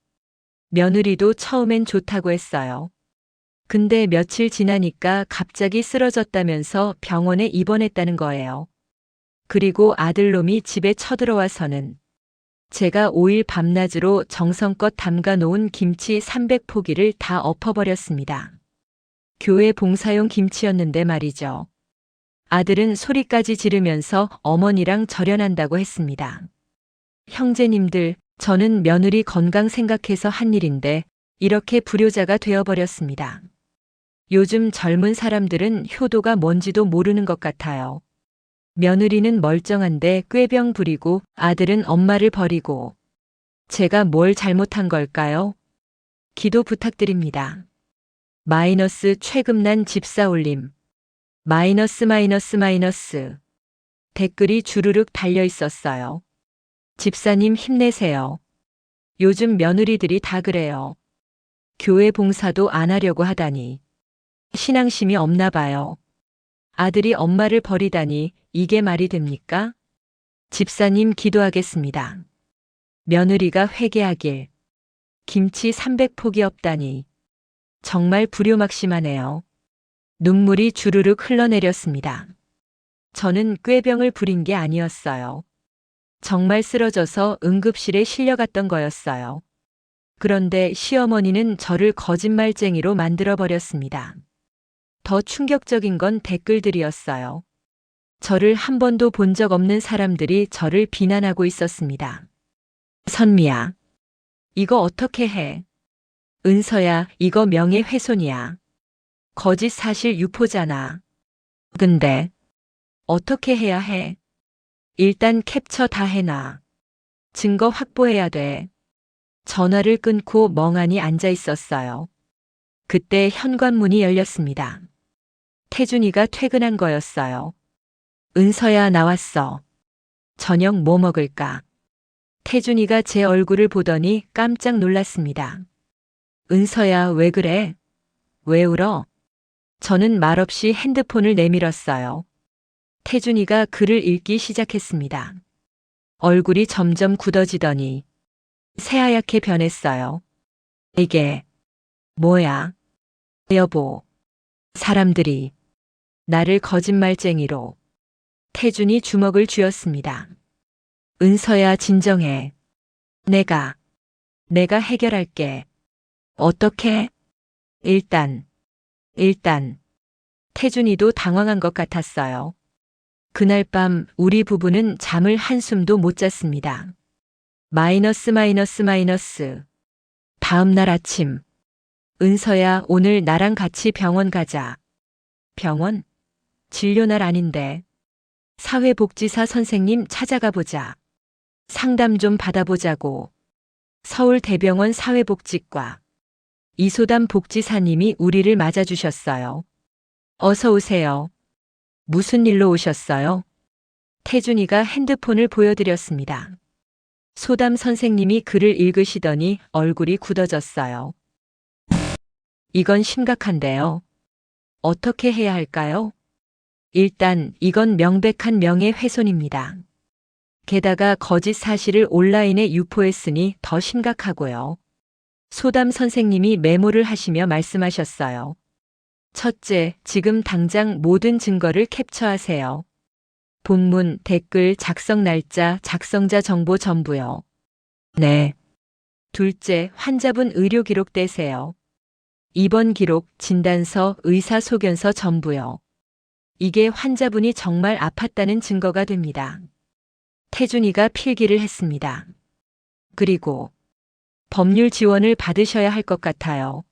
며느리도 처음엔 좋다고 했어요. 근데 며칠 지나니까 갑자기 쓰러졌다면서 병원에 입원했다는 거예요. 그리고 아들놈이 집에 쳐들어와서는 제가 5일 밤낮으로 정성껏 담가 놓은 김치 300포기를 다 엎어버렸습니다. 교회 봉사용 김치였는데 말이죠. 아들은 소리까지 지르면서 어머니랑 절연한다고 했습니다. 형제님들, 저는 며느리 건강 생각해서 한 일인데 이렇게 불효자가 되어버렸습니다. 요즘 젊은 사람들은 효도가 뭔지도 모르는 것 같아요. 며느리는 멀쩡한데 꾀병 부리고 아들은 엄마를 버리고. 제가 뭘 잘못한 걸까요? 기도 부탁드립니다. 마이너스 최금난 집사 올림. 마이너스. 댓글이 주르륵 달려 있었어요. 집사님 힘내세요. 요즘 며느리들이 다 그래요. 교회 봉사도 안 하려고 하다니. 신앙심이 없나 봐요. 아들이 엄마를 버리다니 이게 말이 됩니까? 집사님 기도하겠습니다. 며느리가 회개하길. 김치 300포기 없다니. 정말 불효막심하네요. 눈물이 주르륵 흘러내렸습니다. 저는 꾀병을 부린 게 아니었어요. 정말 쓰러져서 응급실에 실려갔던 거였어요. 그런데 시어머니는 저를 거짓말쟁이로 만들어버렸습니다. 더 충격적인 건 댓글들이었어요. 저를 한 번도 본 적 없는 사람들이 저를 비난하고 있었습니다. 선미야, 이거 어떻게 해? 은서야, 이거 명예훼손이야. 거짓 사실 유포잖아. 근데 어떻게 해야 해? 일단 캡처 다 해놔. 증거 확보해야 돼. 전화를 끊고 멍하니 앉아 있었어요. 그때 현관문이 열렸습니다. 태준이가 퇴근한 거였어요. 은서야, 나왔어. 저녁 뭐 먹을까? 태준이가 제 얼굴을 보더니 깜짝 놀랐습니다. 은서야, 왜 그래? 왜 울어? 저는 말없이 핸드폰을 내밀었어요. 태준이가 글을 읽기 시작했습니다. 얼굴이 점점 굳어지더니 새하얗게 변했어요. 이게 뭐야? 여보, 사람들이 나를 거짓말쟁이로. 태준이 주먹을 쥐었습니다. 은서야, 진정해. 내가 해결할게. 어떻게? 일단. 태준이도 당황한 것 같았어요. 그날 밤 우리 부부는 잠을 한숨도 못 잤습니다. 마이너스. 다음 날 아침. 은서야, 오늘 나랑 같이 병원 가자. 병원? 진료날 아닌데. 사회복지사 선생님 찾아가 보자. 상담 좀 받아보자고. 서울대병원 사회복지과. 이소담 복지사님이 우리를 맞아주셨어요. 어서 오세요. 무슨 일로 오셨어요? 태준이가 핸드폰을 보여드렸습니다. 소담 선생님이 글을 읽으시더니 얼굴이 굳어졌어요. 이건 심각한데요. 어떻게 해야 할까요? 일단 이건 명백한 명예훼손입니다. 게다가 거짓 사실을 온라인에 유포했으니 더 심각하고요. 소담 선생님이 메모를 하시며 말씀하셨어요. 첫째, 지금 당장 모든 증거를 캡처하세요. 본문, 댓글, 작성 날짜, 작성자 정보 전부요. 네. 둘째, 환자분 의료 기록 떼세요. 입원 기록, 진단서, 의사소견서 전부요. 이게 환자분이 정말 아팠다는 증거가 됩니다. 태준이가 필기를 했습니다. 그리고 법률 지원을 받으셔야 할 것 같아요.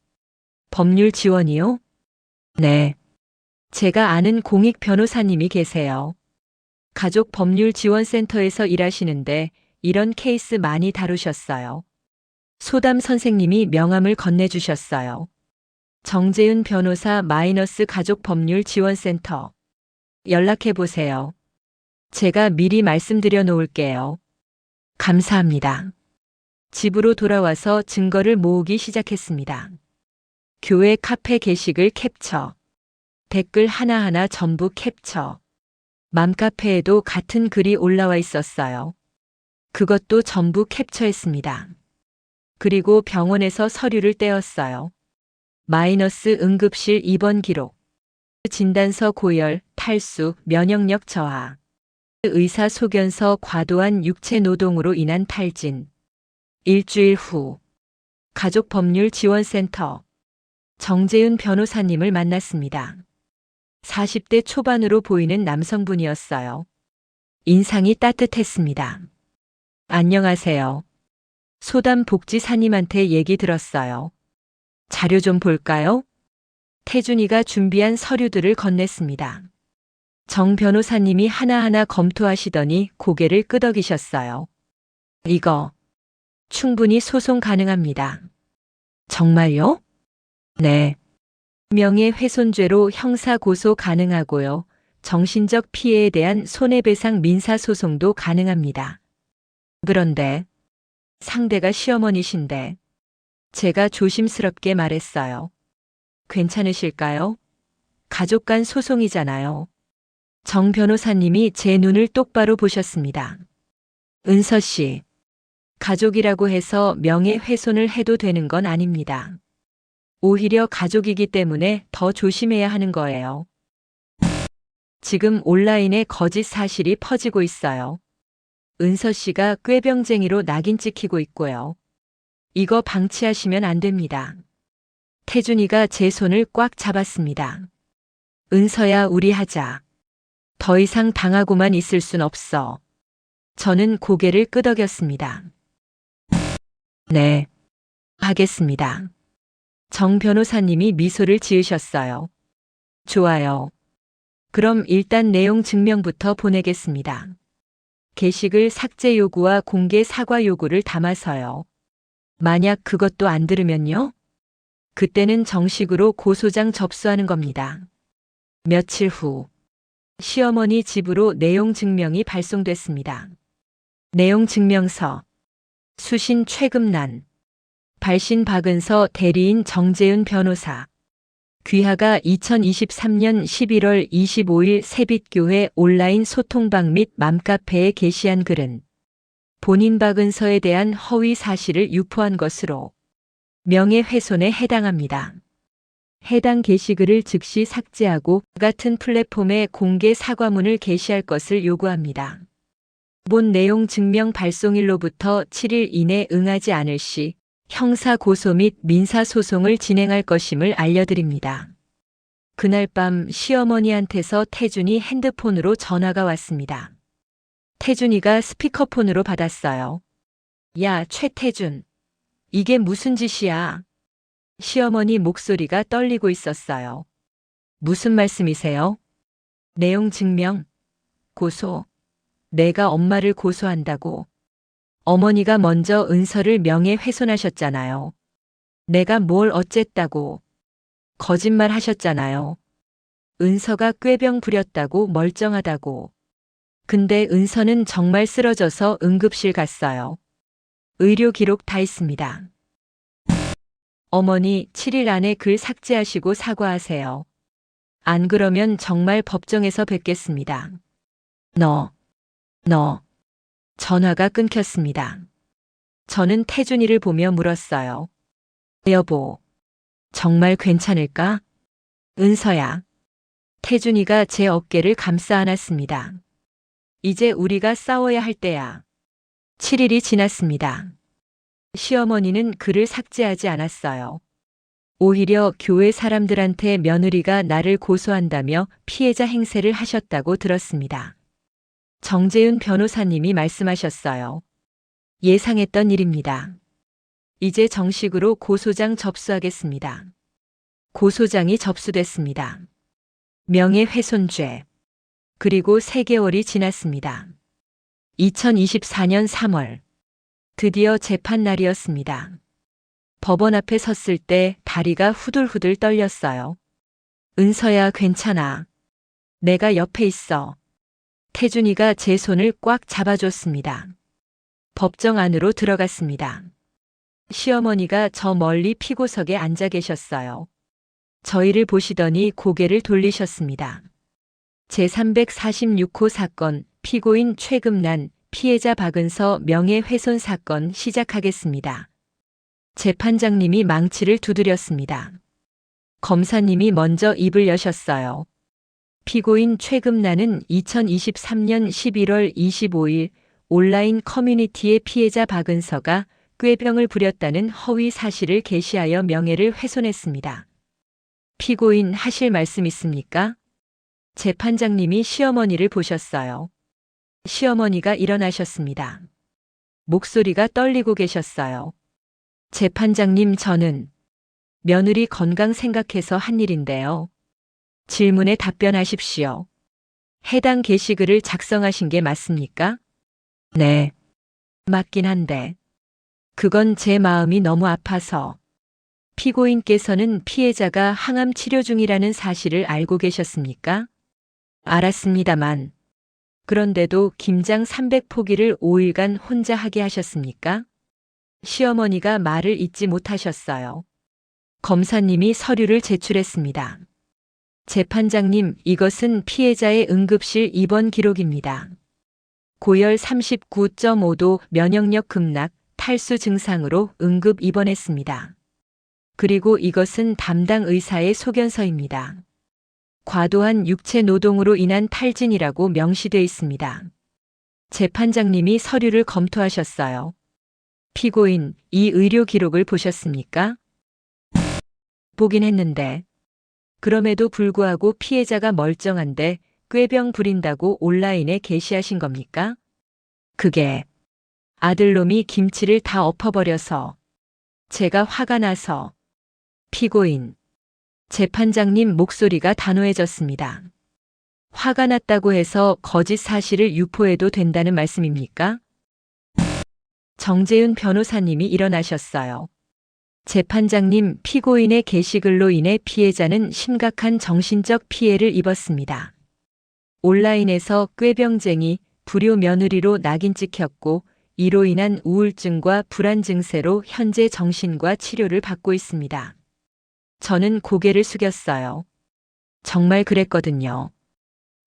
법률 지원이요? 네. 제가 아는 공익 변호사님이 계세요. 가족 법률 지원센터에서 일하시는데 이런 케이스 많이 다루셨어요. 소담 선생님이 명함을 건네주셨어요. 정재윤 변호사 마이너스 가족 법률 지원센터. 연락해보세요. 제가 미리 말씀드려 놓을게요. 감사합니다. 집으로 돌아와서 증거를 모으기 시작했습니다. 교회 카페 게시글 캡처, 댓글 하나하나 전부 캡처. 맘카페에도 같은 글이 올라와 있었어요. 그것도 전부 캡처했습니다. 그리고 병원에서 서류를 떼었어요. 마이너스 응급실 입원 기록, 진단서 고열, 탈수, 면역력 저하, 의사 소견서 과도한 육체 노동으로 인한 탈진. 일주일 후, 가족법률지원센터, 정재윤 변호사님을 만났습니다. 40대 초반으로 보이는 남성분이었어요. 인상이 따뜻했습니다. 안녕하세요. 소담복지사님한테 얘기 들었어요. 자료 좀 볼까요? 태준이가 준비한 서류들을 건넸습니다. 정 변호사님이 하나하나 검토하시더니 고개를 끄덕이셨어요. 이거 충분히 소송 가능합니다. 정말요? 네. 명예훼손죄로 형사고소 가능하고요. 정신적 피해에 대한 손해배상 민사소송도 가능합니다. 그런데 상대가 시어머니신데 제가 조심스럽게 말했어요. 괜찮으실까요? 가족 간 소송이잖아요. 정 변호사님이 제 눈을 똑바로 보셨습니다. 은서 씨, 가족이라고 해서 명예훼손을 해도 되는 건 아닙니다. 오히려 가족이기 때문에 더 조심해야 하는 거예요. 지금 온라인에 거짓 사실이 퍼지고 있어요. 은서 씨가 꾀병쟁이로 낙인 찍히고 있고요. 이거 방치하시면 안 됩니다. 태준이가 제 손을 꽉 잡았습니다. 은서야, 우리 하자. 더 이상 당하고만 있을 순 없어. 저는 고개를 끄덕였습니다. 네, 하겠습니다. 정 변호사님이 미소를 지으셨어요. 좋아요. 그럼 일단 내용 증명부터 보내겠습니다. 게시글 삭제 요구와 공개 사과 요구를 담아서요. 만약 그것도 안 들으면요? 그때는 정식으로 고소장 접수하는 겁니다. 며칠 후, 시어머니 집으로 내용 증명이 발송됐습니다. 내용 증명서, 수신 최금란, 발신 박은서 대리인 정재윤 변호사, 귀하가 2023년 11월 25일 새빛교회 온라인 소통방 및 맘카페에 게시한 글은 본인 박은서에 대한 허위 사실을 유포한 것으로 명예훼손에 해당합니다. 해당 게시글을 즉시 삭제하고 같은 플랫폼에 공개 사과문을 게시할 것을 요구합니다. 본 내용 증명 발송일로부터 7일 이내 응하지 않을 시 형사고소 및 민사소송을 진행할 것임을 알려드립니다. 그날 밤 시어머니한테서 태준이 핸드폰으로 전화가 왔습니다. 태준이가 스피커폰으로 받았어요. 야, 최태준. 이게 무슨 짓이야? 시어머니 목소리가 떨리고 있었어요. 무슨 말씀이세요? 내용 증명, 고소. 내가 엄마를 고소한다고. 어머니가 먼저 은서를 명예훼손하셨잖아요. 내가 뭘 어쨌다고. 거짓말 하셨잖아요. 은서가 꾀병 부렸다고 멀쩡하다고. 근데 은서는 정말 쓰러져서 응급실 갔어요. 의료 기록 다 있습니다. 어머니 7일 안에 글 삭제하시고 사과하세요. 안 그러면 정말 법정에서 뵙겠습니다. 너. 전화가 끊겼습니다. 저는 태준이를 보며 물었어요. 여보, 정말 괜찮을까? 은서야. 태준이가 제 어깨를 감싸 안았습니다. 이제 우리가 싸워야 할 때야. 7일이 지났습니다. 시어머니는 글을 삭제하지 않았어요. 오히려 교회 사람들한테 며느리가 나를 고소한다며 피해자 행세를 하셨다고 들었습니다. 정재윤 변호사님이 말씀하셨어요. 예상했던 일입니다. 이제 정식으로 고소장 접수하겠습니다. 고소장이 접수됐습니다. 명예훼손죄. 그리고 3개월이 지났습니다. 2024년 3월. 드디어 재판 날이었습니다. 법원 앞에 섰을 때 다리가 후들후들 떨렸어요. 은서야, 괜찮아. 내가 옆에 있어. 태준이가 제 손을 꽉 잡아줬습니다. 법정 안으로 들어갔습니다. 시어머니가 저 멀리 피고석에 앉아 계셨어요. 저희를 보시더니 고개를 돌리셨습니다. 제346호 사건 피고인 최금난 피해자 박은서 명예훼손 사건 시작하겠습니다. 재판장님이 망치를 두드렸습니다. 검사님이 먼저 입을 여셨어요. 피고인 최금난은 2023년 11월 25일 온라인 커뮤니티의 피해자 박은서가 꾀병을 부렸다는 허위 사실을 게시하여 명예를 훼손했습니다. 피고인 하실 말씀 있습니까? 재판장님이 시어머니를 보셨어요. 시어머니가 일어나셨습니다. 목소리가 떨리고 계셨어요. 재판장님, 저는 며느리 건강 생각해서 한 일인데요. 질문에 답변하십시오. 해당 게시글을 작성하신 게 맞습니까? 네. 맞긴 한데. 그건 제 마음이 너무 아파서. 피고인께서는 피해자가 항암 치료 중이라는 사실을 알고 계셨습니까? 알았습니다만. 그런데도 김장 300포기를 5일간 혼자 하게 하셨습니까? 시어머니가 말을 잇지 못하셨어요. 검사님이 서류를 제출했습니다. 재판장님, 이것은 피해자의 응급실 입원 기록입니다. 고열 39.5도 면역력 급락, 탈수 증상으로 응급 입원했습니다. 그리고 이것은 담당 의사의 소견서입니다. 과도한 육체 노동으로 인한 탈진이라고 명시되어 있습니다. 재판장님이 서류를 검토하셨어요. 피고인, 이 의료 기록을 보셨습니까? 보긴 했는데. 그럼에도 불구하고 피해자가 멀쩡한데 꾀병 부린다고 온라인에 게시하신 겁니까? 그게 아들놈이 김치를 다 엎어버려서 제가 화가 나서. 피고인. 재판장님 목소리가 단호해졌습니다. 화가 났다고 해서 거짓 사실을 유포해도 된다는 말씀입니까? 정재윤 변호사님이 일어나셨어요. 재판장님, 피고인의 게시글로 인해 피해자는 심각한 정신적 피해를 입었습니다. 온라인에서 꾀병쟁이, 불효 며느리로 낙인 찍혔고 이로 인한 우울증과 불안 증세로 현재 정신과 치료를 받고 있습니다. 저는 고개를 숙였어요. 정말 그랬거든요.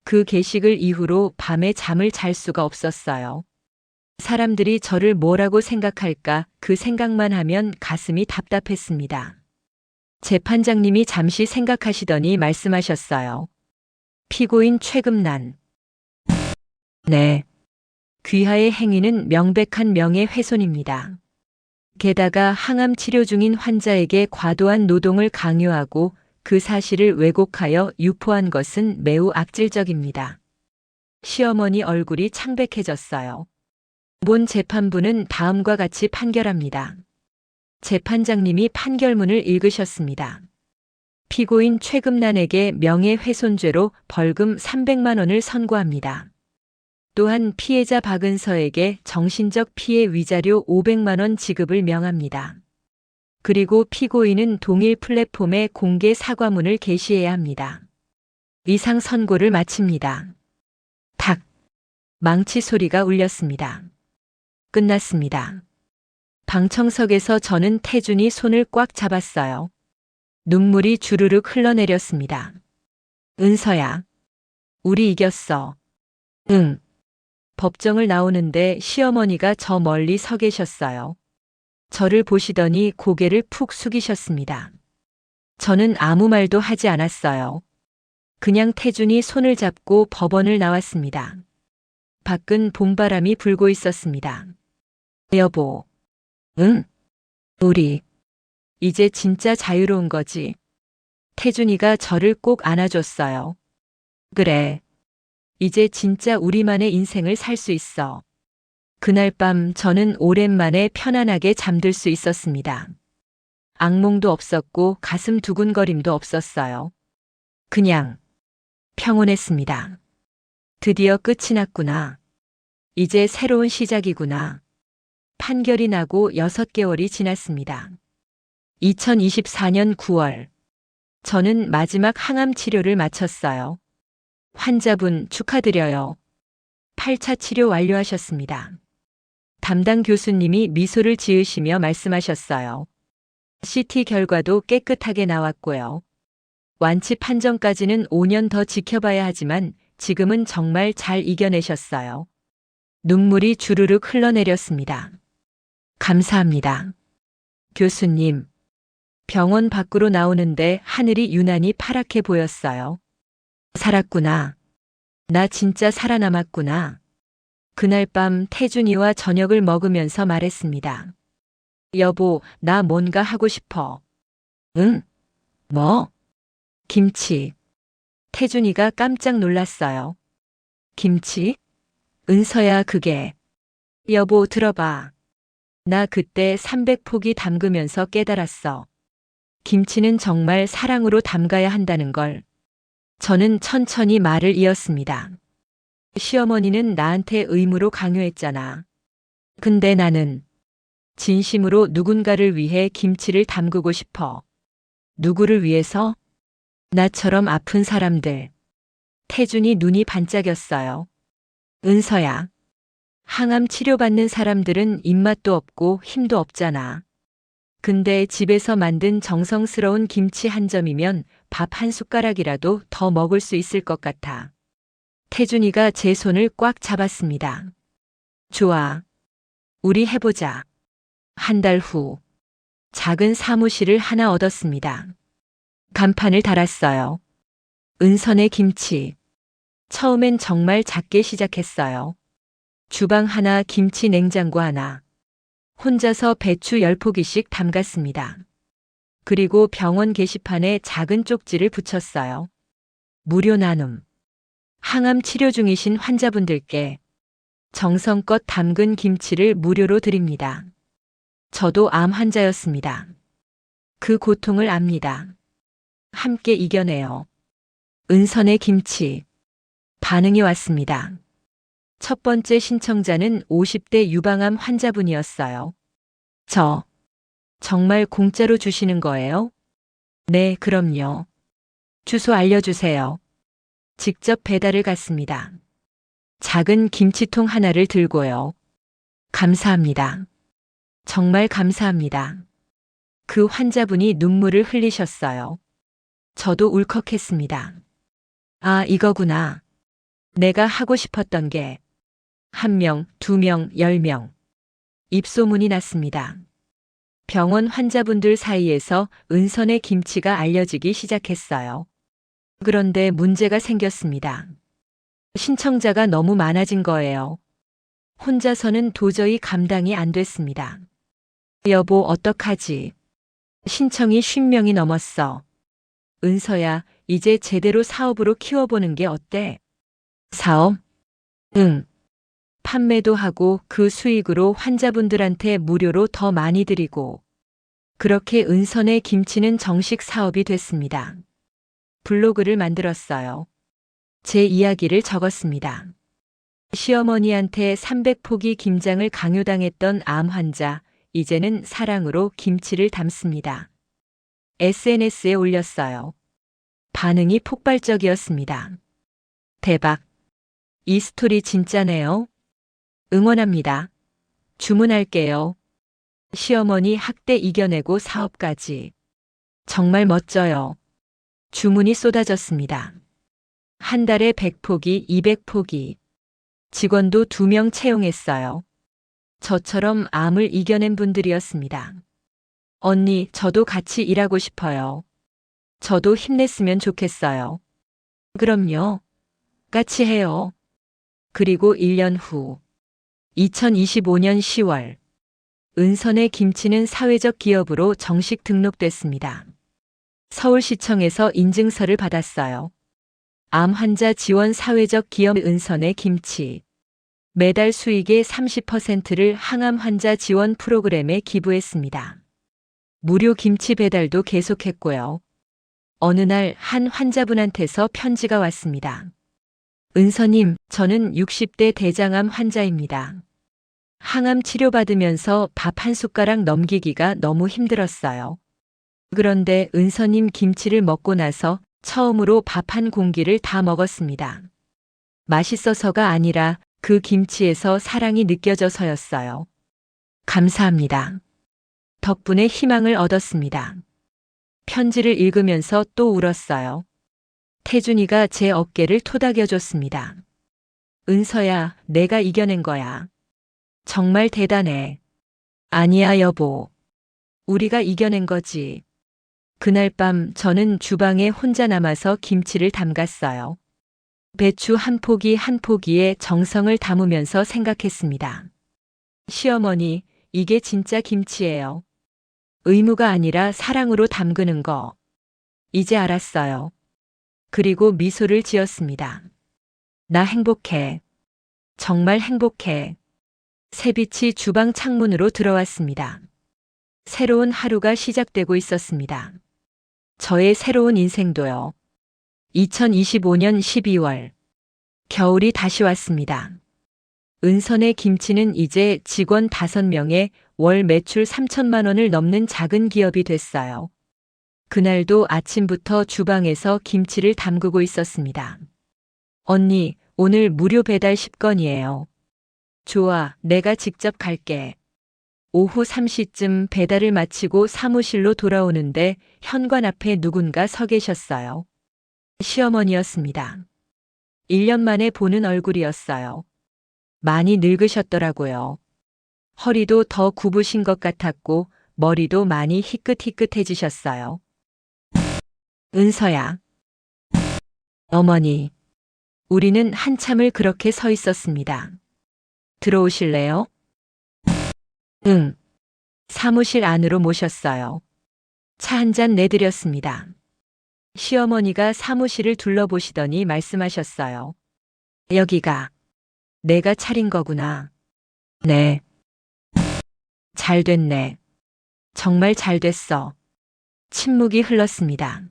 그 게시글 이후로 밤에 잠을 잘 수가 없었어요. 사람들이 저를 뭐라고 생각할까 그 생각만 하면 가슴이 답답했습니다. 재판장님이 잠시 생각하시더니 말씀하셨어요. 피고인 최금난. 네. 귀하의 행위는 명백한 명예훼손입니다. 게다가 항암 치료 중인 환자에게 과도한 노동을 강요하고 그 사실을 왜곡하여 유포한 것은 매우 악질적입니다. 시어머니 얼굴이 창백해졌어요. 본 재판부는 다음과 같이 판결합니다. 재판장님이 판결문을 읽으셨습니다. 피고인 최금난에게 명예훼손죄로 벌금 300만 원을 선고합니다. 또한 피해자 박은서에게 정신적 피해 위자료 500만 원 지급을 명합니다. 그리고 피고인은 동일 플랫폼에 공개 사과문을 게시해야 합니다. 이상 선고를 마칩니다. 탁! 망치 소리가 울렸습니다. 끝났습니다. 방청석에서 저는 태준이 손을 꽉 잡았어요. 눈물이 주르륵 흘러내렸습니다. 은서야. 우리 이겼어. 응. 법정을 나오는데 시어머니가 저 멀리 서 계셨어요. 저를 보시더니 고개를 푹 숙이셨습니다. 저는 아무 말도 하지 않았어요. 그냥 태준이 손을 잡고 법원을 나왔습니다. 밖은 봄바람이 불고 있었습니다. 여보. 응? 우리 이제 진짜 자유로운 거지. 태준이가 저를 꼭 안아줬어요. 그래. 이제 진짜 우리만의 인생을 살 수 있어. 그날 밤 저는 오랜만에 편안하게 잠들 수 있었습니다. 악몽도 없었고 가슴 두근거림도 없었어요. 그냥 평온했습니다. 드디어 끝이 났구나. 이제 새로운 시작이구나. 판결이 나고 6개월이 지났습니다. 2024년 9월. 저는 마지막 항암 치료를 마쳤어요. 환자분 축하드려요. 8차 치료 완료하셨습니다. 담당 교수님이 미소를 지으시며 말씀하셨어요. CT 결과도 깨끗하게 나왔고요. 완치 판정까지는 5년 더 지켜봐야 하지만 지금은 정말 잘 이겨내셨어요. 눈물이 주르륵 흘러내렸습니다. 감사합니다. 교수님. 병원 밖으로 나오는데 하늘이 유난히 파랗게 보였어요. 살았구나. 나 진짜 살아남았구나. 그날 밤 태준이와 저녁을 먹으면서 말했습니다. 여보, 나 뭔가 하고 싶어. 응? 뭐? 김치. 태준이가 깜짝 놀랐어요. 김치? 은서야, 그게. 여보, 들어봐. 나 그때 300포기 담그면서 깨달았어. 김치는 정말 사랑으로 담가야 한다는 걸. 저는 천천히 말을 이었습니다. 시어머니는 나한테 의무로 강요했잖아. 근데 나는 진심으로 누군가를 위해 김치를 담그고 싶어. 누구를 위해서? 나처럼 아픈 사람들. 태준이 눈이 반짝였어요. 은서야. 항암 치료받는 사람들은 입맛도 없고 힘도 없잖아. 근데 집에서 만든 정성스러운 김치 한 점이면 밥 한 숟가락이라도 더 먹을 수 있을 것 같아. 태준이가 제 손을 꽉 잡았습니다. 좋아. 우리 해보자. 한 달 후, 작은 사무실을 하나 얻었습니다. 간판을 달았어요. 은선의 김치. 처음엔 정말 작게 시작했어요. 주방 하나, 김치 냉장고 하나. 혼자서 배추 10포기씩 담갔습니다. 그리고 병원 게시판에 작은 쪽지를 붙였어요. 무료 나눔. 항암 치료 중이신 환자분들께 정성껏 담근 김치를 무료로 드립니다. 저도 암 환자였습니다. 그 고통을 압니다. 함께 이겨내요. 은선의 김치. 반응이 왔습니다. 첫 번째 신청자는 50대 유방암 환자분이었어요. 정말 공짜로 주시는 거예요? 네, 그럼요. 주소 알려주세요. 직접 배달을 갔습니다. 작은 김치통 하나를 들고요. 감사합니다. 정말 감사합니다. 그 환자분이 눈물을 흘리셨어요. 저도 울컥했습니다. 아, 이거구나. 내가 하고 싶었던 게. 1명, 2명, 10명. 입소문이 났습니다. 병원 환자분들 사이에서 은선의 김치가 알려지기 시작했어요. 그런데 문제가 생겼습니다. 신청자가 너무 많아진 거예요. 혼자서는 도저히 감당이 안 됐습니다. 여보, 어떡하지? 신청이 50명이 넘었어. 은서야, 이제 제대로 사업으로 키워보는 게 어때? 사업? 응. 판매도 하고 그 수익으로 환자분들한테 무료로 더 많이 드리고. 그렇게 은선의 김치는 정식 사업이 됐습니다. 블로그를 만들었어요. 제 이야기를 적었습니다. 시어머니한테 300포기 김장을 강요당했던 암 환자, 이제는 사랑으로 김치를 담습니다. SNS에 올렸어요. 반응이 폭발적이었습니다. 대박. 이 스토리 진짜네요. 응원합니다. 주문할게요. 시어머니 학대 이겨내고 사업까지. 정말 멋져요. 주문이 쏟아졌습니다. 한 달에 100포기, 200포기. 직원도 2명 채용했어요. 저처럼 암을 이겨낸 분들이었습니다. 언니, 저도 같이 일하고 싶어요. 저도 힘냈으면 좋겠어요. 그럼요. 같이 해요. 그리고 1년 후, 2025년 10월, 은선의 김치는 사회적 기업으로 정식 등록됐습니다. 서울시청에서 인증서를 받았어요. 암 환자 지원 사회적 기업 은선의 김치. 매달 수익의 30%를 항암 환자 지원 프로그램에 기부했습니다. 무료 김치 배달도 계속했고요. 어느 날 한 환자분한테서 편지가 왔습니다. 은서님, 저는 60대 대장암 환자입니다. 항암 치료받으면서 밥 한 숟가락 넘기기가 너무 힘들었어요. 그런데 은서님 김치를 먹고 나서 처음으로 밥 한 공기를 다 먹었습니다. 맛있어서가 아니라 그 김치에서 사랑이 느껴져서였어요. 감사합니다. 덕분에 희망을 얻었습니다. 편지를 읽으면서 또 울었어요. 태준이가 제 어깨를 토닥여줬습니다. 은서야, 내가 이겨낸 거야. 정말 대단해. 아니야, 여보. 우리가 이겨낸 거지. 그날 밤 저는 주방에 혼자 남아서 김치를 담갔어요. 배추 한 포기 한 포기에 정성을 담으면서 생각했습니다. 시어머니, 이게 진짜 김치예요. 의무가 아니라 사랑으로 담그는 거. 이제 알았어요. 그리고 미소를 지었습니다. 나 행복해. 정말 행복해. 새빛이 주방 창문으로 들어왔습니다. 새로운 하루가 시작되고 있었습니다. 저의 새로운 인생도요. 2025년 12월. 겨울이 다시 왔습니다. 은선의 김치는 이제 직원 5명에 월 매출 3천만 원을 넘는 작은 기업이 됐어요. 그날도 아침부터 주방에서 김치를 담그고 있었습니다. 언니, 오늘 무료 배달 10건이에요. 좋아, 내가 직접 갈게. 오후 3시쯤 배달을 마치고 사무실로 돌아오는데 현관 앞에 누군가 서 계셨어요. 시어머니였습니다. 1년 만에 보는 얼굴이었어요. 많이 늙으셨더라고요. 허리도 더 굽으신 것 같았고 머리도 많이 희끗희끗해지셨어요. 은서야. 어머니. 우리는 한참을 그렇게 서 있었습니다. 들어오실래요? 응. 사무실 안으로 모셨어요. 차 한 잔 내드렸습니다. 시어머니가 사무실을 둘러보시더니 말씀하셨어요. 여기가 내가 차린 거구나. 네. 잘 됐네. 정말 잘 됐어. 침묵이 흘렀습니다.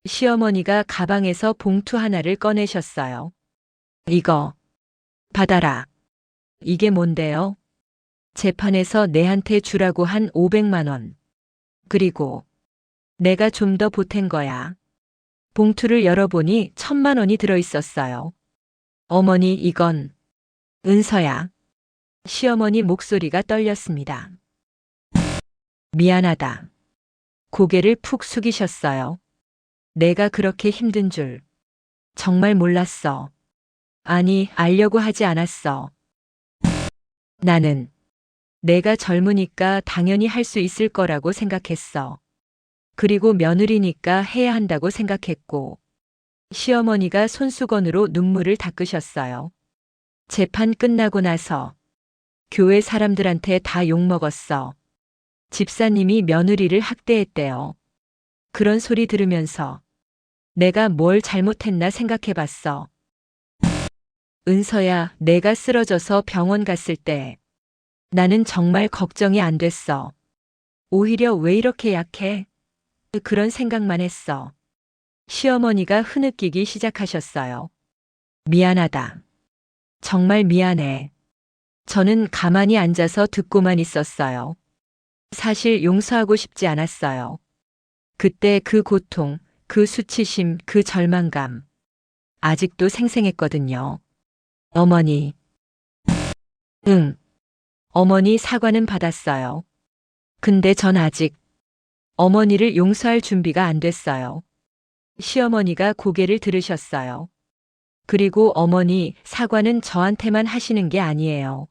시어머니가 가방에서 봉투 하나를 꺼내셨어요. 이거 받아라. 이게 뭔데요? 재판에서 내한테 주라고 한 500만 원. 그리고 내가 좀 더 보탠 거야. 봉투를 열어보니 1,000만 원이 들어있었어요. 어머니, 이건 은서야. 시어머니 목소리가 떨렸습니다. 미안하다. 고개를 푹 숙이셨어요. 내가 그렇게 힘든 줄 정말 몰랐어. 아니, 알려고 하지 않았어. 나는 내가 젊으니까 당연히 할 수 있을 거라고 생각했어. 그리고 며느리니까 해야 한다고 생각했고. 시어머니가 손수건으로 눈물을 닦으셨어요. 재판 끝나고 나서 교회 사람들한테 다 욕먹었어. 집사님이 며느리를 학대했대요. 그런 소리 들으면서 내가 뭘 잘못했나 생각해봤어. 은서야, 내가 쓰러져서 병원 갔을 때 나는 정말 걱정이 안 됐어. 오히려 왜 이렇게 약해? 그런 생각만 했어. 시어머니가 흐느끼기 시작하셨어요. 미안하다. 정말 미안해. 저는 가만히 앉아서 듣고만 있었어요. 사실 용서하고 싶지 않았어요. 그때 그 고통, 그 수치심, 그 절망감. 아직도 생생했거든요. 어머니. 응. 어머니 사과는 받았어요. 근데 전 아직 어머니를 용서할 준비가 안 됐어요. 시어머니가 고개를 들으셨어요. 그리고 어머니, 사과는 저한테만 하시는 게 아니에요.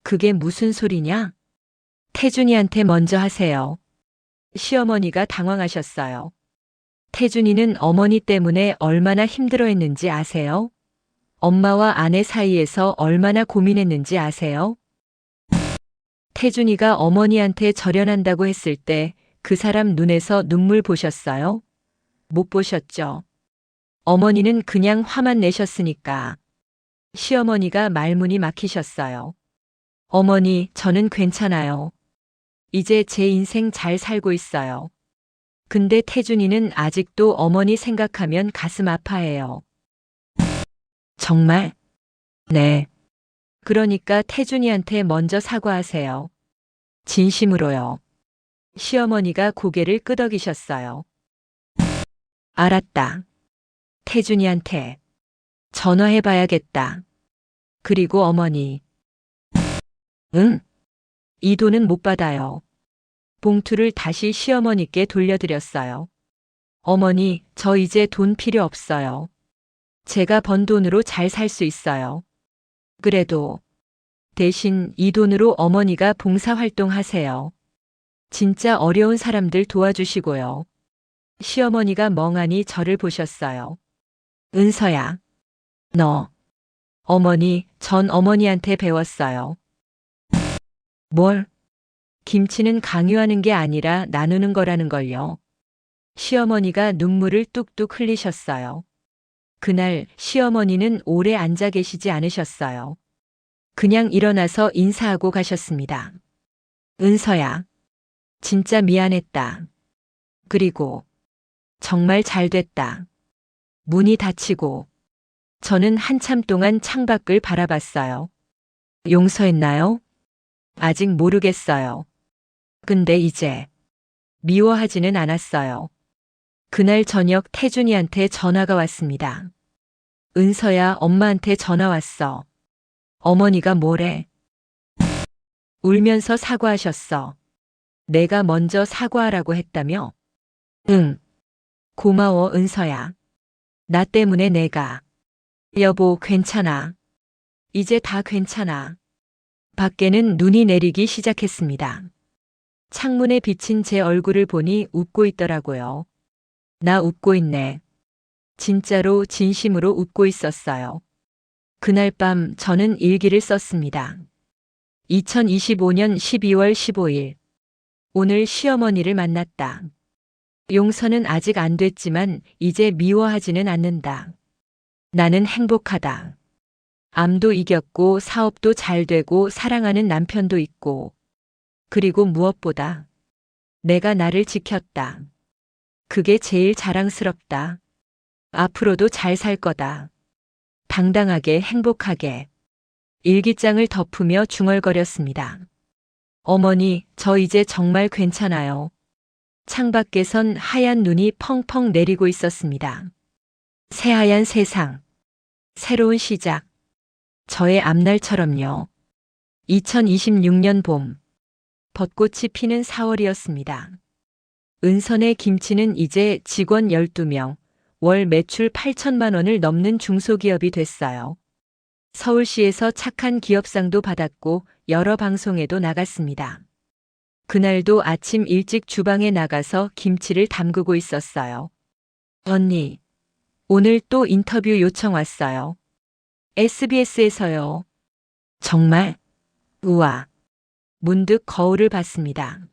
그게 무슨 소리냐? 태준이한테 먼저 하세요. 시어머니가 당황하셨어요. 태준이는 어머니 때문에 얼마나 힘들어했는지 아세요? 엄마와 아내 사이에서 얼마나 고민했는지 아세요? 태준이가 어머니한테 절연한다고 했을 때 그 사람 눈에서 눈물 보셨어요? 못 보셨죠? 어머니는 그냥 화만 내셨으니까. 시어머니가 말문이 막히셨어요. 어머니, 저는 괜찮아요. 이제 제 인생 잘 살고 있어요. 근데 태준이는 아직도 어머니 생각하면 가슴 아파해요. 정말? 네. 그러니까 태준이한테 먼저 사과하세요. 진심으로요. 시어머니가 고개를 끄덕이셨어요. 알았다. 태준이한테 전화해봐야겠다. 그리고 어머니. 응? 이 돈은 못 받아요. 봉투를 다시 시어머니께 돌려드렸어요. 어머니, 저 이제 돈 필요 없어요. 제가 번 돈으로 잘 살 수 있어요. 그래도 대신 이 돈으로 어머니가 봉사활동 하세요. 진짜 어려운 사람들 도와주시고요. 시어머니가 멍하니 저를 보셨어요. 은서야, 너. 어머니, 전 어머니한테 배웠어요. 뭘? 김치는 강요하는 게 아니라 나누는 거라는 걸요. 시어머니가 눈물을 뚝뚝 흘리셨어요. 그날 시어머니는 오래 앉아 계시지 않으셨어요. 그냥 일어나서 인사하고 가셨습니다. 은서야, 진짜 미안했다. 그리고 정말 잘 됐다. 문이 닫히고 저는 한참 동안 창밖을 바라봤어요. 용서했나요? 아직 모르겠어요. 근데 이제 미워하지는 않았어요. 그날 저녁 태준이한테 전화가 왔습니다. 은서야, 엄마한테 전화 왔어. 어머니가 뭐래? 울면서 사과하셨어. 내가 먼저 사과하라고 했다며? 응. 고마워, 은서야. 나 때문에 내가. 여보, 괜찮아. 이제 다 괜찮아. 밖에는 눈이 내리기 시작했습니다. 창문에 비친 제 얼굴을 보니 웃고 있더라고요. 나 웃고 있네. 진짜로 진심으로 웃고 있었어요. 그날 밤 저는 일기를 썼습니다. 2025년 12월 15일. 오늘 시어머니를 만났다. 용서는 아직 안 됐지만 이제 미워하지는 않는다. 나는 행복하다. 암도 이겼고 사업도 잘 되고 사랑하는 남편도 있고 그리고 무엇보다 내가 나를 지켰다. 그게 제일 자랑스럽다. 앞으로도 잘 살 거다. 당당하게 행복하게. 일기장을 덮으며 중얼거렸습니다. 어머니, 저 이제 정말 괜찮아요. 창밖에선 하얀 눈이 펑펑 내리고 있었습니다. 새하얀 세상. 새로운 시작. 저의 앞날처럼요. 2026년 봄. 벚꽃이 피는 4월이었습니다. 은선의 김치는 이제 직원 12명, 월 매출 8천만 원을 넘는 중소기업이 됐어요. 서울시에서 착한 기업상도 받았고 여러 방송에도 나갔습니다. 그날도 아침 일찍 주방에 나가서 김치를 담그고 있었어요. 언니, 오늘 또 인터뷰 요청 왔어요. SBS에서요. 정말? 우와. 문득 거울을 봤습니다.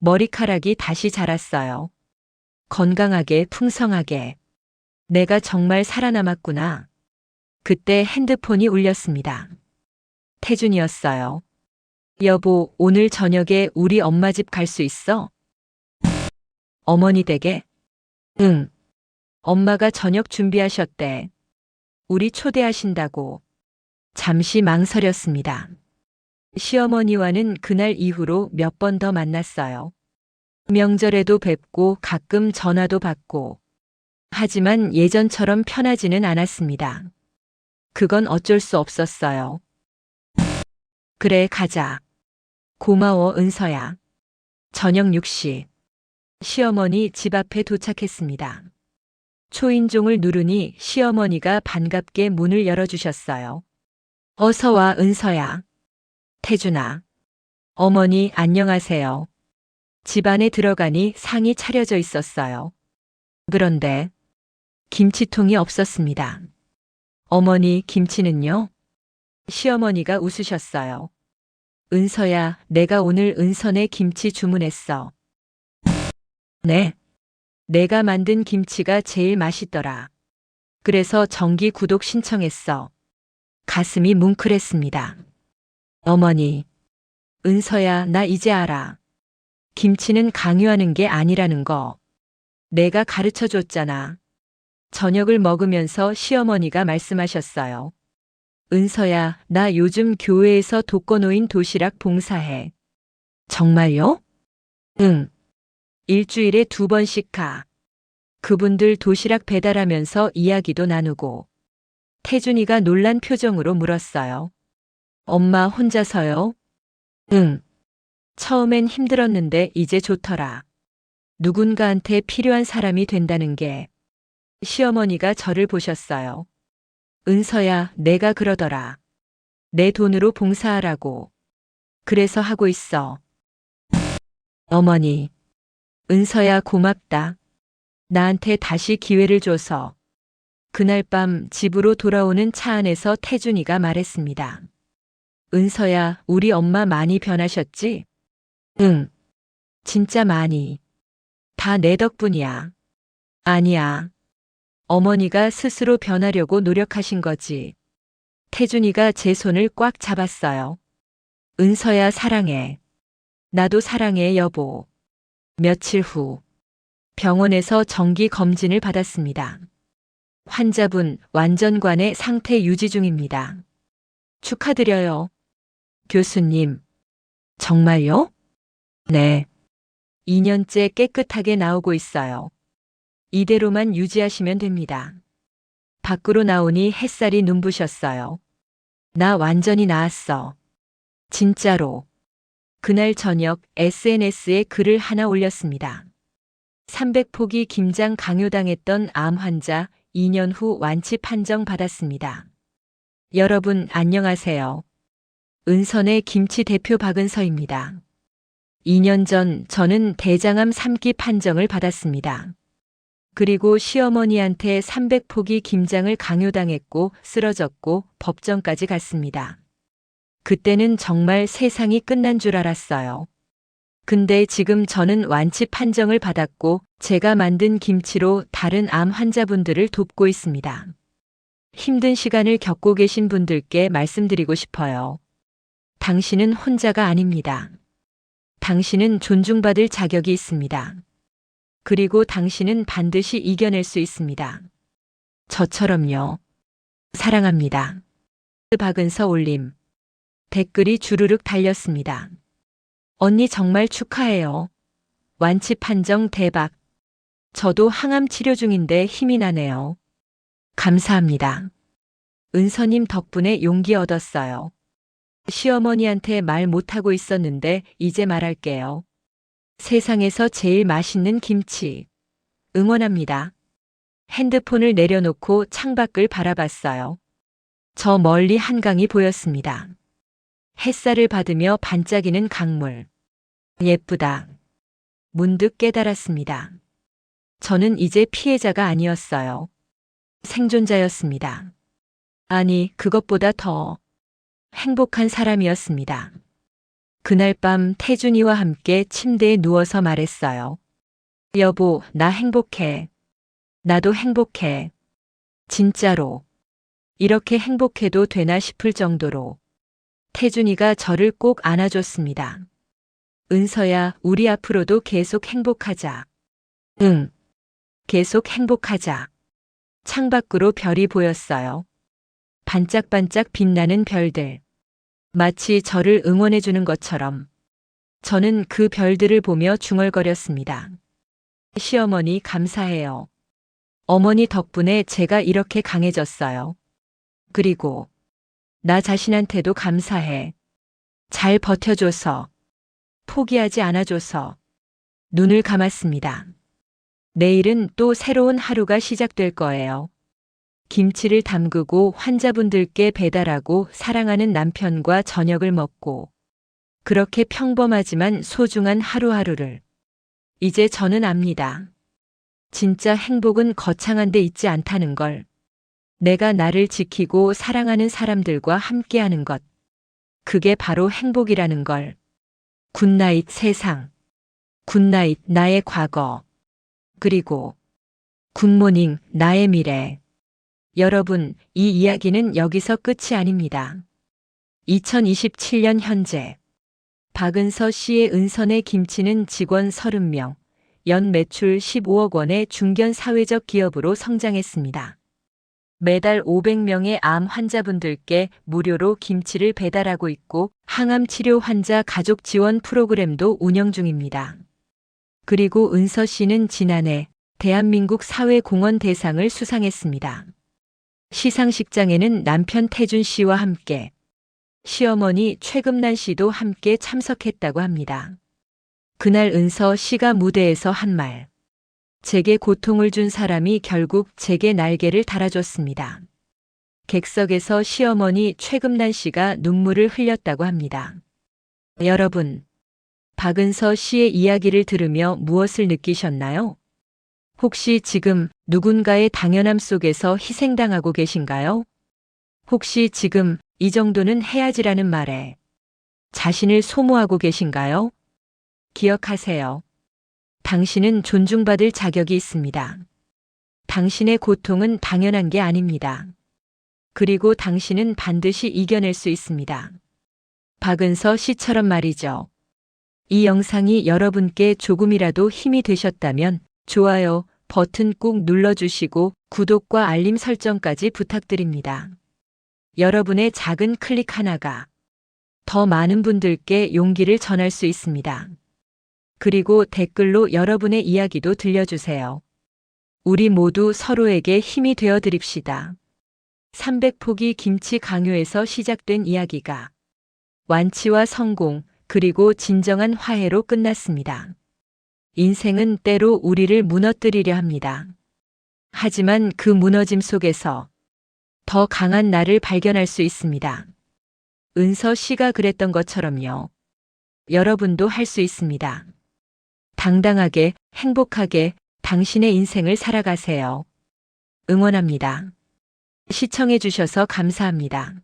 머리카락이 다시 자랐어요. 건강하게 풍성하게. 내가 정말 살아남았구나. 그때 핸드폰이 울렸습니다. 태준이었어요. 여보, 오늘 저녁에 우리 엄마 집 갈 수 있어? 어머니 댁에? 응. 엄마가 저녁 준비하셨대. 우리 초대하신다고. 잠시 망설였습니다. 시어머니와는 그날 이후로 몇 번 더 만났어요. 명절에도 뵙고 가끔 전화도 받고. 하지만 예전처럼 편하지는 않았습니다. 그건 어쩔 수 없었어요. 그래, 가자. 고마워, 은서야. 저녁 6시. 시어머니 집 앞에 도착했습니다. 초인종을 누르니 시어머니가 반갑게 문을 열어주셨어요. 어서 와, 은서야. 태준아. 어머니, 안녕하세요. 집 안에 들어가니 상이 차려져 있었어요. 그런데 김치통이 없었습니다. 어머니, 김치는요? 시어머니가 웃으셨어요. 은서야, 내가 오늘 은선의 김치 주문했어. 네. 내가 만든 김치가 제일 맛있더라. 그래서 정기 구독 신청했어. 가슴이 뭉클했습니다. 어머니, 은서야, 나 이제 알아. 김치는 강요하는 게 아니라는 거. 내가 가르쳐 줬잖아. 저녁을 먹으면서 시어머니가 말씀하셨어요. 은서야, 나 요즘 교회에서 독거노인 도시락 봉사해. 정말요? 응. 일주일에 2번씩 가. 그분들 도시락 배달하면서 이야기도 나누고. 태준이가 놀란 표정으로 물었어요. 엄마 혼자서요? 응. 처음엔 힘들었는데 이제 좋더라. 누군가한테 필요한 사람이 된다는 게. 시어머니가 저를 보셨어요. 은서야, 내가 그러더라. 내 돈으로 봉사하라고. 그래서 하고 있어. 어머니, 은서야 고맙다. 나한테 다시 기회를 줘서. 그날 밤 집으로 돌아오는 차 안에서 태준이가 말했습니다. 은서야, 우리 엄마 많이 변하셨지? 응, 진짜 많이. 다 내 덕분이야. 아니야. 어머니가 스스로 변하려고 노력하신 거지. 태준이가 제 손을 꽉 잡았어요. 은서야, 사랑해. 나도 사랑해, 여보. 며칠 후 병원에서 정기 검진을 받았습니다. 환자분 완전관의 상태 유지 중입니다. 축하드려요. 교수님. 정말요? 네. 2년째 깨끗하게 나오고 있어요. 이대로만 유지하시면 됩니다. 밖으로 나오니 햇살이 눈부셨어요. 나 완전히 나았어. 진짜로. 그날 저녁 SNS에 글을 하나 올렸습니다. 300포기 김장 강요당했던 암 환자 2년 후 완치 판정 받았습니다. 여러분 안녕하세요. 은선의 김치 대표 박은서입니다. 2년 전 저는 대장암 3기 판정을 받았습니다. 그리고 시어머니한테 300포기 김장을 강요당했고 쓰러졌고 법정까지 갔습니다. 그때는 정말 세상이 끝난 줄 알았어요. 근데 지금 저는 완치 판정을 받았고 제가 만든 김치로 다른 암 환자분들을 돕고 있습니다. 힘든 시간을 겪고 계신 분들께 말씀드리고 싶어요. 당신은 혼자가 아닙니다. 당신은 존중받을 자격이 있습니다. 그리고 당신은 반드시 이겨낼 수 있습니다. 저처럼요. 사랑합니다. 박은서 올림. 댓글이 주르륵 달렸습니다. 언니 정말 축하해요. 완치 판정 대박. 저도 항암 치료 중인데 힘이 나네요. 감사합니다. 은서님 덕분에 용기 얻었어요. 시어머니한테 말 못하고 있었는데 이제 말할게요. 세상에서 제일 맛있는 김치. 응원합니다. 핸드폰을 내려놓고 창밖을 바라봤어요. 저 멀리 한강이 보였습니다. 햇살을 받으며 반짝이는 강물. 예쁘다. 문득 깨달았습니다. 저는 이제 피해자가 아니었어요. 생존자였습니다. 아니, 그것보다 더 행복한 사람이었습니다. 그날 밤 태준이와 함께 침대에 누워서 말했어요. 여보, 나 행복해. 나도 행복해. 진짜로. 이렇게 행복해도 되나 싶을 정도로. 태준이가 저를 꼭 안아줬습니다. 은서야, 우리 앞으로도 계속 행복하자. 응. 계속 행복하자. 창밖으로 별이 보였어요. 반짝반짝 빛나는 별들. 마치 저를 응원해주는 것처럼. 저는 그 별들을 보며 중얼거렸습니다. 시어머니 감사해요. 어머니 덕분에 제가 이렇게 강해졌어요. 그리고 나 자신한테도 감사해. 잘 버텨줘서. 포기하지 않아줘서. 눈을 감았습니다. 내일은 또 새로운 하루가 시작될 거예요. 김치를 담그고 환자분들께 배달하고 사랑하는 남편과 저녁을 먹고 그렇게 평범하지만 소중한 하루하루를. 이제 저는 압니다. 진짜 행복은 거창한 데 있지 않다는 걸. 내가 나를 지키고 사랑하는 사람들과 함께하는 것. 그게 바로 행복이라는 걸. 굿나잇 세상. 굿나잇 나의 과거. 그리고 굿모닝 나의 미래. 여러분, 이 이야기는 여기서 끝이 아닙니다. 2027년 현재 박은서 씨의 은선의 김치는 직원 30명, 연 매출 15억 원의 중견 사회적 기업으로 성장했습니다. 매달 500명의 암 환자분들께 무료로 김치를 배달하고 있고 항암 치료 환자 가족 지원 프로그램도 운영 중입니다. 그리고 은서 씨는 지난해 대한민국 사회공헌 대상을 수상했습니다. 시상식장에는 남편 태준 씨와 함께 시어머니 최금란 씨도 함께 참석했다고 합니다. 그날 은서 씨가 무대에서 한 말. 제게 고통을 준 사람이 결국 제게 날개를 달아줬습니다. 객석에서 시어머니 최금란 씨가 눈물을 흘렸다고 합니다. 여러분, 박은서 씨의 이야기를 들으며 무엇을 느끼셨나요? 혹시 지금 누군가의 당연함 속에서 희생당하고 계신가요? 혹시 지금 이 정도는 해야지라는 말에 자신을 소모하고 계신가요? 기억하세요. 당신은 존중받을 자격이 있습니다. 당신의 고통은 당연한 게 아닙니다. 그리고 당신은 반드시 이겨낼 수 있습니다. 박은서 씨처럼 말이죠. 이 영상이 여러분께 조금이라도 힘이 되셨다면 좋아요 버튼 꾹 눌러주시고 구독과 알림 설정까지 부탁드립니다. 여러분의 작은 클릭 하나가 더 많은 분들께 용기를 전할 수 있습니다. 그리고 댓글로 여러분의 이야기도 들려주세요. 우리 모두 서로에게 힘이 되어 드립시다. 300포기 김치 강요에서 시작된 이야기가 완치와 성공, 그리고 진정한 화해로 끝났습니다. 인생은 때로 우리를 무너뜨리려 합니다. 하지만 그 무너짐 속에서 더 강한 나를 발견할 수 있습니다. 은서 씨가 그랬던 것처럼요. 여러분도 할 수 있습니다. 당당하게, 행복하게 당신의 인생을 살아가세요. 응원합니다. 시청해 주셔서 감사합니다.